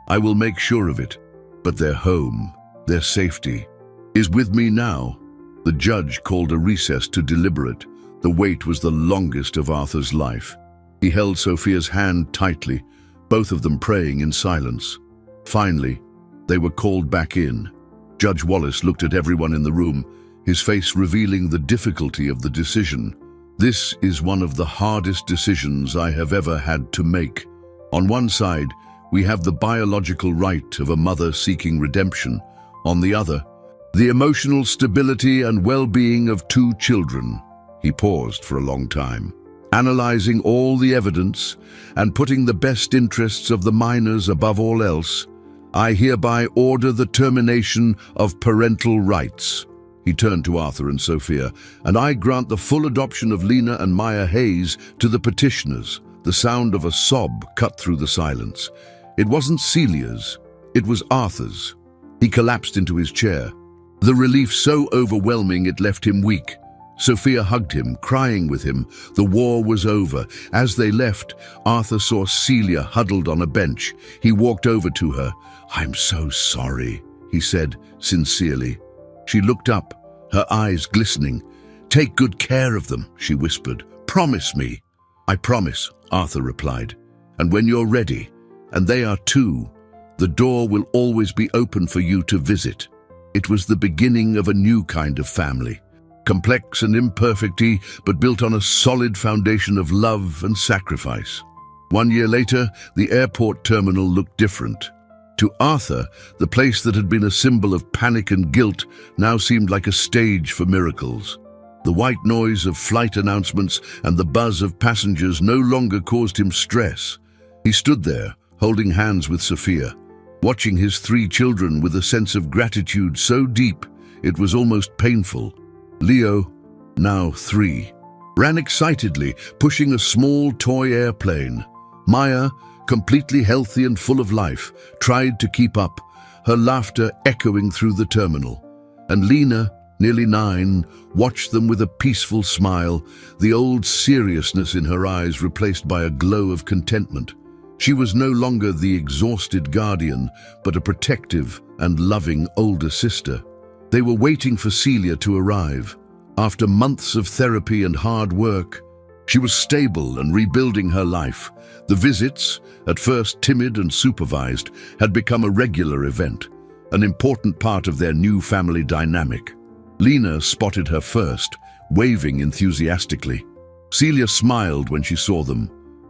I will make sure of it, but their home, their safety, is with me now." The judge called a recess to deliberate. The wait was the longest of Arthur's life. He held Sophia's hand tightly, both of them praying in silence. Finally, they were called back in. Judge Wallace looked at everyone in the room, his face revealing the difficulty of the decision. "This is one of the hardest decisions I have ever had to make. On one side, we have the biological right of a mother seeking redemption. On the other, the emotional stability and well-being of two children. He paused for a long time, analyzing all the evidence and putting the best interests of the minors above all else. I hereby order the termination of parental rights. He turned to Arthur and Sophia, and I grant the full adoption of Lena and Maya Hayes to the petitioners. The sound of a sob cut through the silence. It wasn't Celia's, it was Arthur's. He collapsed into his chair, the relief so overwhelming it left him weak. Sophia hugged him, crying with him. The war was over. As they left, Arthur saw Celia huddled on a bench. He walked over to her. "I'm so sorry," he said sincerely. She looked up, her eyes glistening. "Take good care of them," she whispered. "Promise me." "I promise," Arthur replied. "And when you're ready, and they are too, the door will always be open for you to visit." It was the beginning of a new kind of family. Complex and imperfect, but built on a solid foundation of love and sacrifice. 1 year later, the airport terminal looked different. To Arthur, the place that had been a symbol of panic and guilt now seemed like a stage for miracles. The white noise of flight announcements and the buzz of passengers no longer caused him stress. He stood there, holding hands with Sophia, watching his 3 children with a sense of gratitude so deep it was almost painful. Leo, now 3, ran excitedly, pushing a small toy airplane. Maya, completely healthy and full of life, tried to keep up, her laughter echoing through the terminal. And Lena, nearly 9, watched them with a peaceful smile, the old seriousness in her eyes replaced by a glow of contentment. She was no longer the exhausted guardian, but a protective and loving older sister. They were waiting for Celia to arrive. After months of therapy and hard work, she was stable and rebuilding her life. The visits, at first timid and supervised, had become a regular event, an important part of their new family dynamic. Lena spotted her first, waving enthusiastically. Celia smiled when she saw them,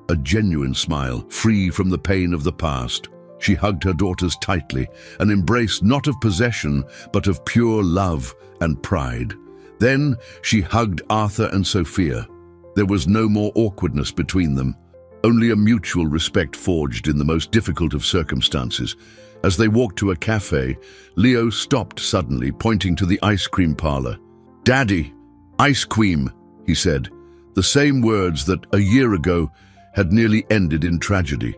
a genuine smile, free from the pain of the past. She hugged her daughters tightly, an embrace not of possession, but of pure love and pride. Then she hugged Arthur and Sophia. There was no more awkwardness between them, only a mutual respect forged in the most difficult of circumstances. As they walked to a cafe, Leo stopped suddenly, pointing to the ice cream parlor. "Daddy, ice cream," he said, the same words that a year ago had nearly ended in tragedy.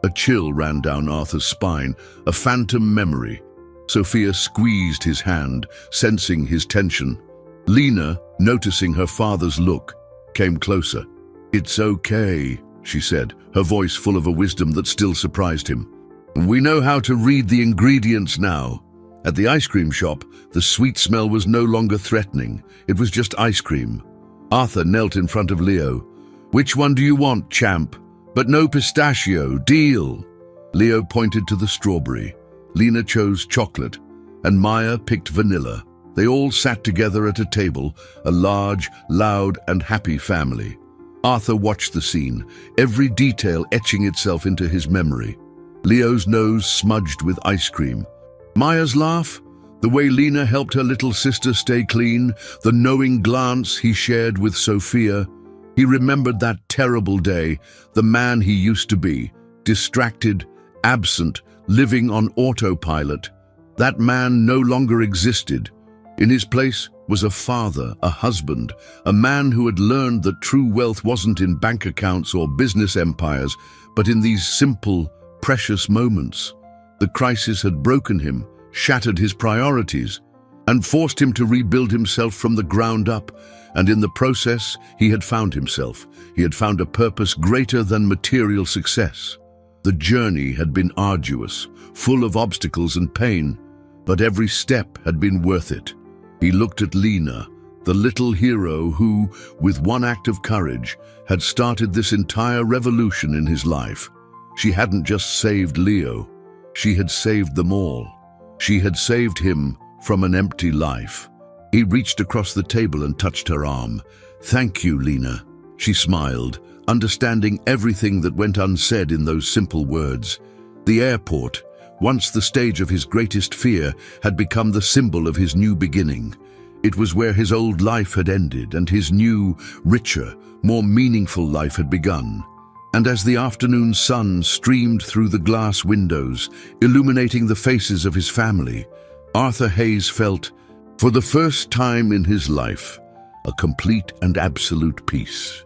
A chill ran down Arthur's spine, a phantom memory. Sophia squeezed his hand, sensing his tension. Lena, noticing her father's look, came closer. "It's okay," she said, her voice full of a wisdom that still surprised him. "We know how to read the ingredients now." At the ice cream shop, the sweet smell was no longer threatening. It was just ice cream. Arthur knelt in front of Leo. "Which one do you want, champ? But no pistachio, deal." Leo pointed to the strawberry. Lena chose chocolate, and Maya picked vanilla. They all sat together at a table, a large, loud, and happy family. Arthur watched the scene, every detail etching itself into his memory. Leo's nose smudged with ice cream. Maya's laugh, the way Lena helped her little sister stay clean, the knowing glance he shared with Sophia. He remembered that terrible day, the man he used to be, distracted, absent, living on autopilot. That man no longer existed. In his place was a father, a husband, a man who had learned that true wealth wasn't in bank accounts or business empires, but in these simple, precious moments. The crisis had broken him, shattered his priorities, and forced him to rebuild himself from the ground up. And in the process, he had found himself. He had found a purpose greater than material success. The journey had been arduous, full of obstacles and pain, but every step had been worth it. He looked at Lena, the little hero who, with one act of courage, had started this entire revolution in his life. She hadn't just saved Leo, she had saved them all. She had saved him from an empty life. He reached across the table and touched her arm. "Thank you, Lena." She smiled, understanding everything that went unsaid in those simple words. The airport, once the stage of his greatest fear, had become the symbol of his new beginning. It was where his old life had ended and his new, richer, more meaningful life had begun. And as the afternoon sun streamed through the glass windows, illuminating the faces of his family, Arthur Hayes felt, for the first time in his life, a complete and absolute peace.